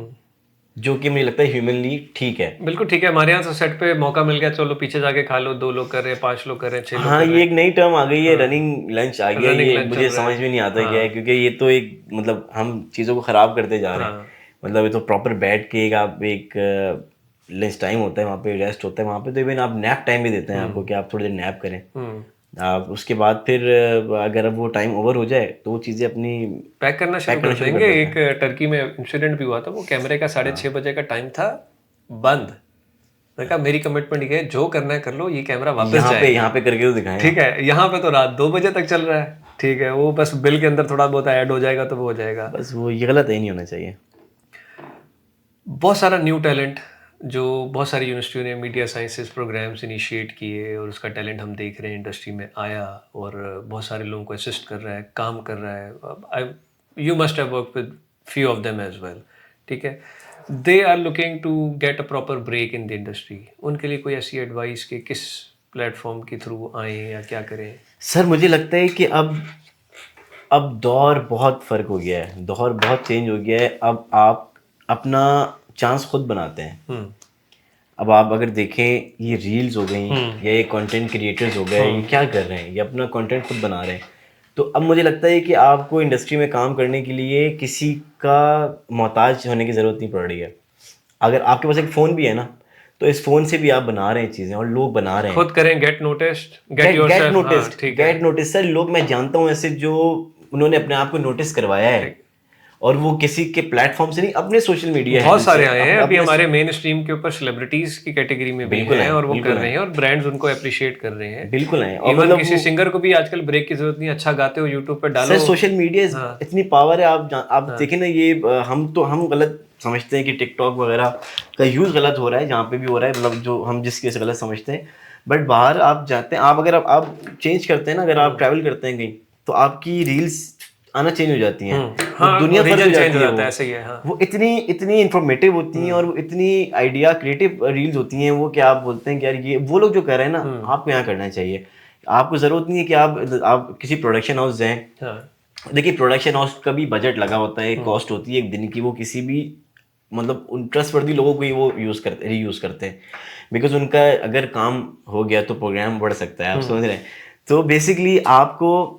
जो कि मुझे लगता है ह्यूमनली ठीक है। बिल्कुल ठीक है। हमारे यहाँ तो सेट पे मौका मिल गया, चलो पीछे जाके खा लो, 2 लोग कर रहे हैं, 5 लोग कर रहे हैं, 6 लोग हाँ, कर रहे ये हैं। एक नई टर्म आ गई है, रनिंग लंच आ गया। Running ये lunch मुझे चल रहा समझ है। में नहीं आता क्या है, क्योंकि ये तो एक मतलब हम चीज़ों को ख़राब करते जा रहे हैं। मतलब ये तो प्रॉपर बैठ के एक लंच टाइम होता है, वहाँ पे रेस्ट होता है, वहाँ पे तो इवन आप नैप टाइम भी देते हैं आपको कि आप थोड़ी देर नैप करें। आप उसके बाद फिर अगर अब वो टाइम ओवर हो जाए तो वो चीज़ें अपनी पैक करना शुरू कर देंगे। एक टर्की में इंसिडेंट भी हुआ था, वो कैमरे का 6:30 बजे का टाइम था, बंद। मैंने कहा मेरी कमिटमेंट ये है, जो करना है कर लो, ये कैमरा वापस जाएगा। यहाँ पे करके तो दिखाएं। ठीक है, यहाँ पे तो रात 2 बजे तक चल रहा है। ठीक है, वो बस बिल के अंदर थोड़ा बहुत ऐड हो जाएगा तो वो हो जाएगा। बस वो ये गलत है, नहीं होना चाहिए। बहुत सारा न्यू टैलेंट जो बहुत सारी यूनिवर्सिटियों ने मीडिया साइंसेस प्रोग्राम्स इनिशिएट किए, और उसका टैलेंट हम देख रहे हैं इंडस्ट्री में आया, और बहुत सारे लोगों को असिस्ट कर रहा है, काम कर रहा है। You must have work with few of them as well, ठीक है। They are looking to get a proper break in the industry. उनके लिए कोई ऐसी एडवाइस कि किस प्लेटफॉर्म के थ्रू आए या क्या करें? सर मुझे लगता है कि अब दौर बहुत फ़र्क हो गया है, दौर बहुत चेंज हो गया है। अब आप अपना चांस खुद बनाते हैं। अब आप अगर देखें, ये रील्स हो गई या ये कंटेंट क्रिएटर्स हो गए, ये क्या कर रहे हैं, ये अपना कंटेंट खुद बना रहे हैं। तो अब मुझे लगता है कि आपको इंडस्ट्री में काम करने के लिए किसी का मोहताज होने की ज़रूरत नहीं पड़ रही है। अगर आपके पास एक फ़ोन भी है ना, तो इस फ़ोन से भी आप बना रहे हैं चीज़ें, और लोग बना रहे हैं। खुद करें, get noticed, get notice. Sir लोग, मैं जानता हूँ ऐसे जो उन्होंने अपने आप को नोटिस करवाया है, और वो किसी के प्लेटफॉर्म से नहीं, अपने सोशल मीडिया बहुत सारे आए हैं। अभी हमारे मेन स्ट्रीम के ऊपर सेलिब्रिटीज की कैटेगरी में भी हैं, और वो कर रहे हैं, और ब्रांड्स उनको अप्रिशिएट कर रहे हैं। बिल्कुल है। और इवन मतलब किसी सिंगर को भी आजकल ब्रेक की जरूरत नहीं, अच्छा गाते हो यूट्यूब पे डालो। सर सोशल मीडिया इतनी पावर है, आप देखें ना, ये हम गलत समझते हैं कि टिकटॉक वगैरह का यूज़ गलत हो रहा है, जहाँ पे भी हो रहा है, मतलब जो हम जिस केस गलत समझते हैं। बट बाहर आप जाते हैं, अगर आप चेंज करते हैं ना, अगर आप ट्रैवल करते हैं कहीं, तो आपकी रील्स आना चेंज हो जाती हैं। दुनिया भर हो जाती है, ऐसे ही है। वो इतनी इंफॉर्मेटिव होती हैं, और वो इतनी आइडिया क्रिएटिव रील्स होती हैं। वो क्या आप बोलते हैं कि यार ये वो लोग जो कर रहे हैं ना, आपको यहाँ करना चाहिए। आपको ज़रूरत नहीं है कि आप किसी प्रोडक्शन हाउस जाएं। देखिए, प्रोडक्शन हाउस का भी बजट लगा होता है, कॉस्ट होती है एक दिन की। वो किसी भी मतलब उन ट्रस्टवर्दी लोगों को ही वो रीयूज़ करते हैं, बिकॉज उनका अगर काम हो गया तो प्रोग्राम बढ़ सकता है, आप समझ रहे हैं। तो बेसिकली आपको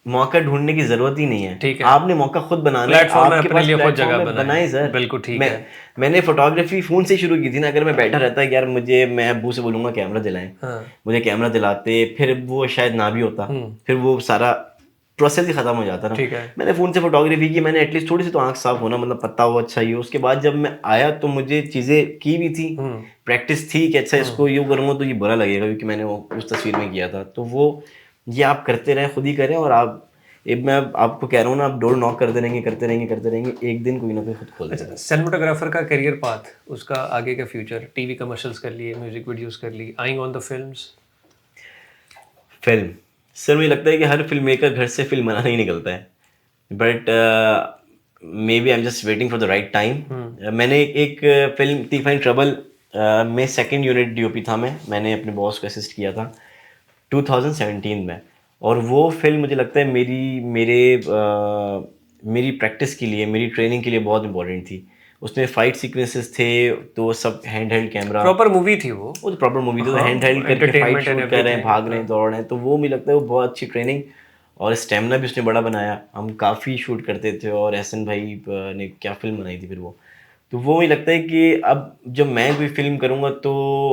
मौका ढूंढने की जरूरत ही नहीं है, ठीक है, आपने मौका खुद बनाना है, प्लेटफॉर्म में आपके अपने पास लिए खुद प्लेटफॉर्म जगह है, बनाए, बनाए सर। बिल्कुल ठीक है। मैंने फोटोग्राफी फ़ोन से शुरू की थी ना, अगर मैं बैठा रहता कि यार मैं अब्बू से बोलूँगा कैमरा दिलाएं, हाँ। मुझे कैमरा दिलाते, फिर वो शायद ना भी होता, फिर वो सारा प्रोसेस ही खत्म हो जाता ना। ठीक है। मैंने फ़ोन से फोटोग्राफी की, मैंने एटलीस्ट थोड़ी सी तो आंख साफ होना, मतलब पता हो अच्छा ही हो। उसके बाद जब मैं आया तो मुझे चीज़ें की भी थी, प्रैक्टिस थी कि अच्छा इसको यूँ करूँगा तो ये बुरा लगेगा, क्योंकि मैंने वो उस तस्वीर में किया था। तो वो ये आप करते रहें, खुद ही करें, और आप मैं आपको कह रहा हूँ ना, आप डोर नॉक करते रहेंगे, एक दिन कोई ना कोई खुद खोल देगा। सिनेमाटोग्राफर का करियर पाथ, उसका आगे का फ्यूचर, टीवी कमर्शियल्स कर लिए, म्यूजिक वीडियोस कर ली, eyeing on the films. Film, sir मुझे लगता है कि हर फिल्म मेकर घर से फिल्म बनाने ही निकलता है, but may be I am just waiting for the right time. मैंने एक फिल्म थी फाइन ट्रबल में सेकंड यूनिट डीओपी था, मैंने अपने बॉस को असिस्ट किया था 2017 में, और वो फिल्म मुझे लगता है मेरी प्रैक्टिस के लिए, मेरी ट्रेनिंग के लिए बहुत इंपॉर्टेंट थी। उसमें फाइट सीक्वेंसेस थे, तो सब hand held camera, proper movie थी वो तो प्रॉपर मूवी थी, तो हाँ, हैंड हेल्ड करके फाइट entertainment and शूट कर रहे हैं, everything, भाग रहे हैं, दौड़ रहे हैं, तो वो मुझे लगता है वो बहुत अच्छी ट्रेनिंग और स्टेमिना भी उसने बड़ा बनाया। हम काफ़ी शूट करते थे, और एहसन भाई ने क्या फिल्म बनाई थी फिर वो। तो वो मुझे लगता है कि अब जब मैं कोई फिल्म करूँगा तो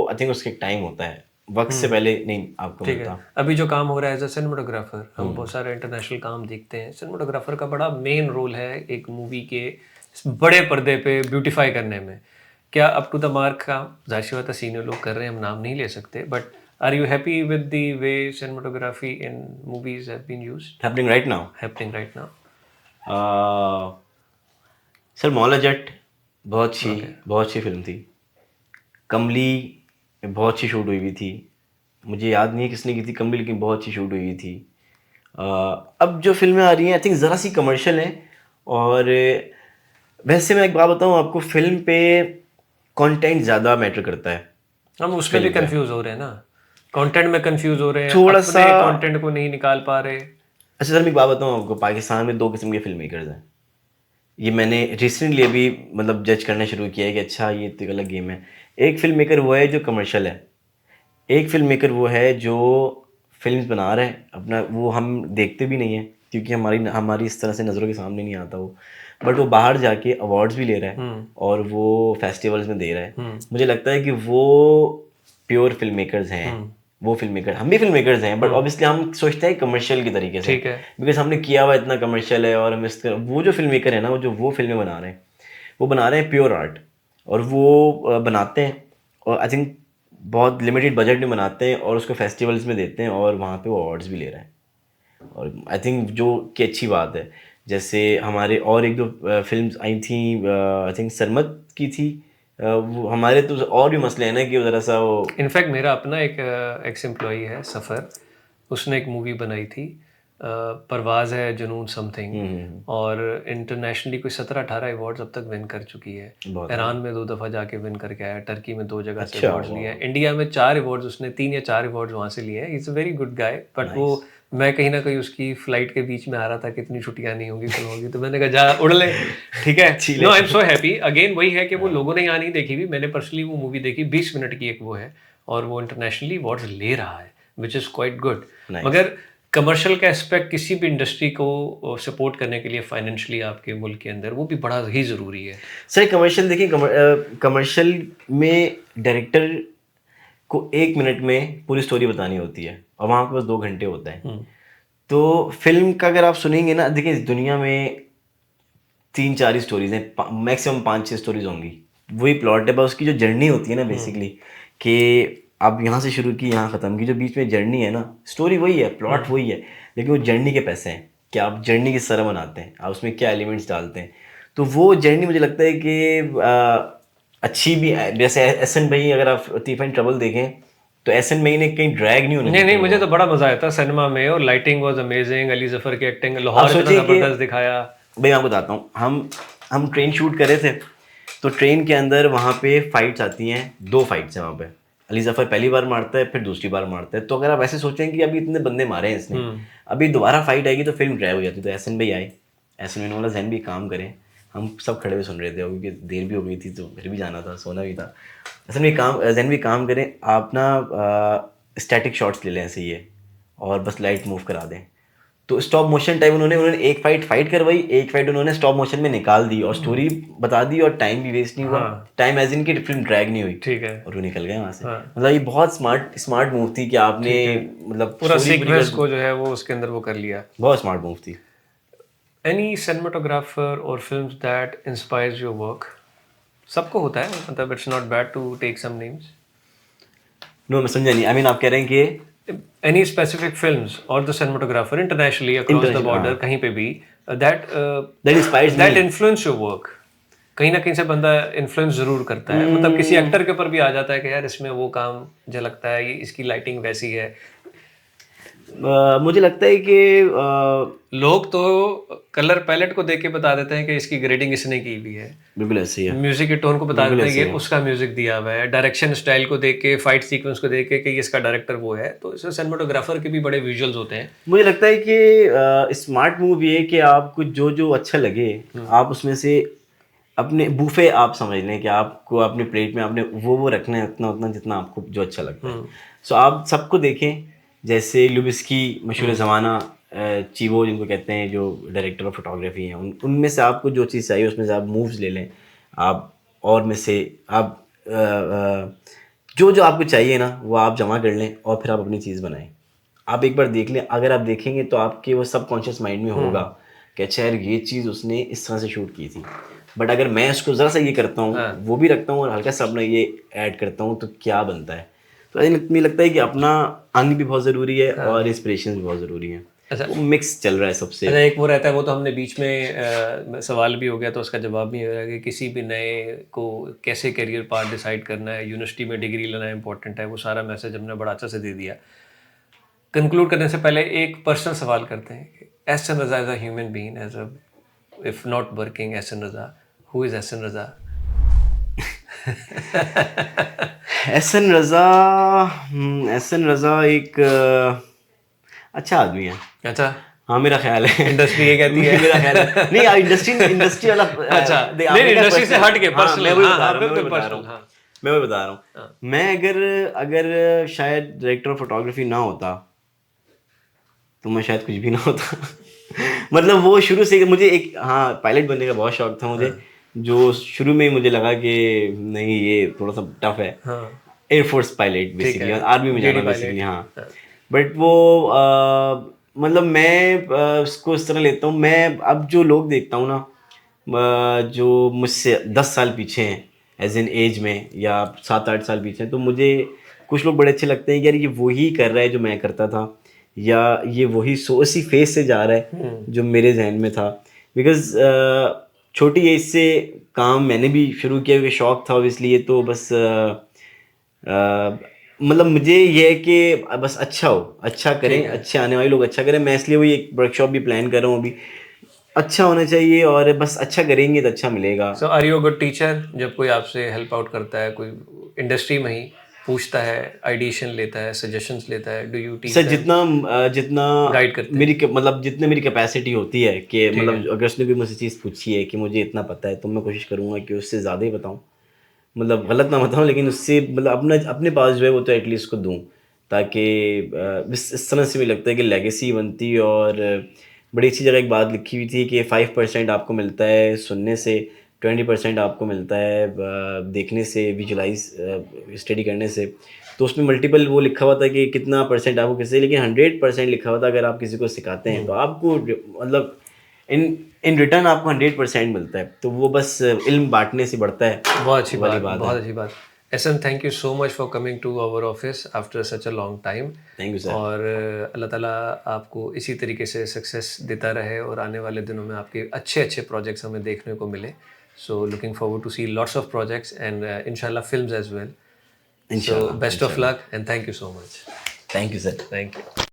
आई थिंक उसका एक टाइम होता है, वक्त से पहले नहीं आपको ठीक है। मिलता। अभी जो काम हो रहा है एज अ सिनेमाटोग्राफर, हम बहुत सारे इंटरनेशनल काम देखते हैं, सिनेमाटोग्राफर का बड़ा मेन रोल है एक मूवी के बड़े पर्दे पे ब्यूटीफाई करने में। क्या अप टू द मार्क का, जाहिर सी बात है सीनियर लोग कर रहे हैं, हम नाम नहीं ले सकते, but are you happy with the way cinematography in movies have been used, happening right now? Happening right now? Sir Maula Jatt बहुत अच्छी फिल्म थी। कमली बहुत अच्छी शूट हुई हुई थी, मुझे याद नहीं है किसने की थी कमली, लेकिन बहुत अच्छी शूट हुई हुई थी। अब जो फिल्में आ रही हैं आई थिंक ज़रा सी कमर्शियल हैं, और वैसे मैं एक बात बताऊँ आपको, फिल्म पे कंटेंट ज़्यादा मैटर करता है। हम उसमें भी कंफ्यूज हो रहे हैं ना, कंटेंट में कंफ्यूज हो रहे हैं, थोड़ा अपने सा कंटेंट को नहीं निकाल पा रहे। अच्छा सर, मैं एक बात बताऊँ आपको, पाकिस्तान में दो किस्म के फिल्म मेकर्स हैं। ये मैंने रिसेंटली अभी मतलब जज करना शुरू किया है कि अच्छा ये तो अलग गेम है। एक फिल्म मेकर वो है जो कमर्शियल है, एक फिल्म मेकर वो है जो फिल्म्स बना रहा है अपना, वो हम देखते भी नहीं है क्योंकि हमारी इस तरह से नज़रों के सामने नहीं आता वो, बट वो बाहर जाके अवार्ड्स भी ले रहा है और वो फेस्टिवल्स में दे रहा है। मुझे लगता है कि वो प्योर फिल्म मेकर्स हैं। वो फिल्म मेकर, हम भी फिल्म मेकर्स हैं, बट ऑब्वियसली हम सोचते हैं कमर्शियल की तरीके से, ठीक है। बिकॉज हमने किया हुआ इतना कमर्शियल है, और हम वो जो फिल्म मेकर है ना, वो फिल्में बना रहे हैं, वो बना रहे हैं प्योर आर्ट, और वो बनाते हैं, और आई थिंक बहुत लिमिटेड बजट में बनाते हैं, और उसको फेस्टिवल्स में देते हैं, और वहाँ पे वो अवार्ड्स भी ले रहे हैं, और आई थिंक जो कि अच्छी बात है। जैसे हमारे और एक दो फिल्म्स आई थी, आई थिंक सरमत की थी, वो हमारे तो और भी मसले हैं ना कि ज़रा सा वो। इनफैक्ट मेरा अपना एक एक्स एम्प्लॉई है सफ़र, उसने एक मूवी बनाई थी, परवाज़ है जुनून समथिंग, और इंटरनेशनली कोई 17-18 अवार्ड्स अब तक विन कर चुकी है। ईरान में 2 दफ़ा जाके विन करके आया, टर्की में 2 जगह से अवार्ड्स लिए हैं, इंडिया में 4 अवार्ड्स उसने 3 या 4 अवार्ड्स वहाँ से लिए हैं। Is a very good guy, but वो मैं कहीं ना कहीं उसकी फ्लाइट के बीच में आ रहा था, कितनी छुट्टियाँ नहीं होगी फिर होगी, तो मैंने कहा जा उड़ ले, ठीक है। No, I am so happy. Again वही है कि वो लोगों ने यहाँ नहीं देखी हुई, मैंने पर्सनली वो मूवी देखी, 20 मिनट की एक वो है, और वो इंटरनेशनली अवार्ड्स ले रहा है, विच इज़ क्वाइट गुड। मगर कमर्शियल का एस्पेक्ट किसी भी इंडस्ट्री को सपोर्ट करने के लिए फाइनेंशियली आपके मुल्क के अंदर वो भी बड़ा ही ज़रूरी है। सर कमर्शियल देखिए, कमर्शियल में डायरेक्टर को 1 मिनट में पूरी स्टोरी बतानी होती है, और वहाँ पे बस 2 घंटे होता है। तो फिल्म का अगर आप सुनेंगे ना, देखिए इस दुनिया में 3-4 ही स्टोरीज हैं, मैक्सिमम 5-6 स्टोरीज होंगी, वही प्लॉट है, बस उसकी जो जर्नी होती है ना बेसिकली, कि आप यहाँ से शुरू की यहाँ ख़त्म की, जो बीच में जर्नी है ना, स्टोरी वही है, प्लॉट वही है, लेकिन वो जर्नी के पैसे हैं कि आप जर्नी किस तरह बनाते हैं, आप उसमें क्या एलिमेंट्स डालते हैं। तो वो जर्नी मुझे लगता है कि अच्छी भी है। जैसे एहसन भाई, अगर आप लतीफ़ एंड ट्रबल देखें तो एहसन भाई ने कहीं ड्रैग नहीं होने नहीं, मुझे तो बड़ा मजा आया था सिनेमा में, और lighting was amazing, Ali Zafar की एक्टिंग, लाहौर इतना जबरदस्त दिखाया। भाई मैं आपको बताता हूँ, हम ट्रेन शूट कर रहे थे, तो ट्रेन के अंदर वहाँ पे फाइट्स आती हैं, 2 फाइट्स हैं वहाँ पे, अली जफर पहली बार मारता है, फिर दूसरी बार मारता है। तो अगर आप ऐसे सोचें कि अभी इतने बंदे मारे हैं इसने, अभी दोबारा फाइट आएगी तो फिल्म ड्रैग हो जाती है। तो एहसन भाई आए, एहसन भाई ने बोला जहन भी काम करें, हम सब खड़े हुए सुन रहे थे क्योंकि देर भी हो गई थी तो फिर भी जाना था, सोना भी था। असल में काम जैन भी काम करें आप ना, स्टैटिक शॉट्स ले लें ऐसे ही है, और बस लाइट मूव करा दें। तो स्टॉप मोशन टाइम उन्होंने उन्होंने एक फाइट करवाई, एक फाइट उन्होंने स्टॉप मोशन में निकाल दी और स्टोरी बता दी, और टाइम भी वेस्ट नहीं हुआ। टाइम एज इन की फिल्म ड्रैग नहीं हुई, ठीक है। और वो निकल गए वहाँ से। मतलब ये बहुत स्मार्ट मूव थी कि आपने मतलब पूरा story पूरी सीक्वेंस को जो है वो उसके अंदर वो कर लिया। बहुत स्मार्ट मूव थी। Any cinematographer or films that inspires your work? सबको होता है, मतलब it's not bad to take some names. No मैं समझा नहीं, आई मीन आप कह रहे हैं कि Any specific films or the cinematographer internationally across the border कहीं पे भी that that inspires that me। influence your work, कहीं ना कहीं से बंदा इन्फ्लुएंस जरूर करता है, मतलब किसी एक्टर के ऊपर भी आ जाता है कि यार इसमें वो काम मुझे लगता है ये इसकी लाइटिंग वैसी है। मुझे लगता है कि लोग तो कलर पैलेट को देख के बता देते हैं कि इसकी ग्रेडिंग इसने की हुई है, बिल्कुल ऐसे ही है। म्यूजिक के टोन को बता देते हैं कि उसका म्यूजिक दिया हुआ है, डायरेक्शन स्टाइल को देख के, फाइट सीक्वेंस को देख के कि ये इसका डायरेक्टर वो है। तो इसमें सिनेमेटोग्राफर के भी बड़े विजुअल्स होते हैं। मुझे लगता है कि स्मार्ट मूव ये है कि आपको जो जो अच्छा लगे आप उसमें से अपने बूफे आप समझ लें कि आपको अपनी प्लेट में आपने वो रखना है उतना उतना जितना आपको जो अच्छा लगता है। सो आप सबको देखें, जैसे लुबिस्की मशहूर ज़माना, चीवो जिनको कहते हैं जो डायरेक्टर ऑफ फोटोग्राफी हैं, उनमें से आपको जो चीज़ चाहिए उसमें से आप मूव्स ले लें आप, और में से आप जो जो आपको चाहिए ना वो आप जमा कर लें और फिर आप अपनी चीज़ बनाएं। आप एक बार देख लें, अगर आप देखेंगे तो आपके वो सबकॉन्शियस माइंड में होगा कि अच्छा यार ये चीज़ उसने इस तरह से शूट की थी, बट अगर मैं उसको ज़रा सा ये करता हूँ वो भी रखता हूँ और हल्का सा अपना ये ऐड करता हूँ तो क्या बनता है। तो मुझे लगता है कि अपना अंग भी बहुत ज़रूरी है और इंस्पिरेशन भी बहुत ज़रूरी है। अच्छा, वो मिक्स चल रहा है सबसे। अच्छा, एक वो रहता है, वो तो हमने बीच में सवाल भी हो गया तो उसका जवाब भी हो रहा है कि किसी भी नए को कैसे करियर पाथ डिसाइड करना है, यूनिवर्सिटी में डिग्री लेना इंपॉर्टेंट है, वो सारा मैसेज हमने बड़ा अच्छा से दे दिया। कंक्लूड करने से पहले एक पर्सनल सवाल करते हैं कि Ehsan Raza as a human being, as a if not working Ehsan Raza, who is Ehsan Raza? Ehsan Raza, Ehsan Raza एक अच्छा आदमी है। अच्छा, हाँ मेरा ख्याल है, इंडस्ट्री ये कहती है। मेरा ख्याल है नहीं, इंडस्ट्री वाला अच्छा, नहीं इंडस्ट्री से हट के पर्सनल। मैं वही बता रहा हूँ, बिल्कुल पर्सनल। हाँ, मैं वही बता रहा हूँ। मैं अगर अगर शायद डायरेक्टर ऑफ फोटोग्राफी ना होता तो मैं शायद कुछ भी ना होता। मतलब वो शुरू से मुझे एक पायलट बनने का बहुत शौक था मुझे, जो शुरू में ही मुझे लगा कि नहीं ये थोड़ा सा टफ है। एयरफोर्स पायलट बेसिकली, आर्मी में जाना बेसिकली। हाँ, बट वो मतलब मैं उसको इस तरह लेता हूँ, मैं अब जो लोग देखता हूँ ना जो मुझसे 10 साल पीछे हैं एज एन एज में, या 7-8 साल पीछे हैं, तो मुझे कुछ लोग बड़े अच्छे लगते हैं कि यार ये वही कर रहा है जो मैं करता था, या ये वही उसी फेस से जा रहा है जो मेरे जहन में था। बिकॉज छोटी एज से काम मैंने भी शुरू किया क्योंकि शौक था ऑब्वियसली। ये तो बस मतलब मुझे ये है कि बस अच्छा हो, अच्छा करें, अच्छे आने वाले लोग अच्छा करें। मैं इसलिए वही एक वर्कशॉप भी प्लान कर रहा हूँ अभी। अच्छा होना चाहिए और बस अच्छा करेंगे तो अच्छा मिलेगा। So are you a good teacher? जब कोई आपसे हेल्प आउट करता है, कोई इंडस्ट्री में ही पूछता है, आइडिएशन लेता है, सजेशंस लेता है, do you teach sir them? जितना गाइड करते मेरी मतलब जितने मेरी कैपेसिटी होती है कि मतलब अगर उसने भी मुझसे चीज़ पूछी है कि मुझे इतना पता है तो मैं कोशिश करूँगा कि उससे ज़्यादा ही बताऊँ, मतलब गलत ना बताऊँ लेकिन उससे मतलब अपने पास जो है वो तो एटलीस्ट को दूँ, ताकि इस तरह से भी लगता है कि लेगेसी बनती। और बड़ी अच्छी जगह एक बात लिखी हुई थी कि 5% आपको मिलता है सुनने से, 20% आपको मिलता है देखने से, विजुलाइज स्टडी करने से। तो उसमें मल्टीपल वो लिखा हुआ था कि कितना परसेंट आपको किसी, लेकिन 100% लिखा हुआ था अगर आप किसी को सिखाते हैं तो आपको मतलब इन रिटर्न आपको 100% मिलता है। तो वो बस इल्म बांटने से बढ़ता है। बहुत अच्छी वाली बात, बहुत अच्छी बात। Ehsan, thank you so much for coming to our office after such a long time. Thank you sir. और अल्लाह ताला आपको इसी तरीके से सक्सेस देता रहे और आने वाले दिनों में आपके अच्छे अच्छे प्रोजेक्ट्स हमें देखने को मिले। So looking forward to see lots of projects and इंशाल्लाह films as well. So best of luck and thank you so much. Thank you sir. Thank you.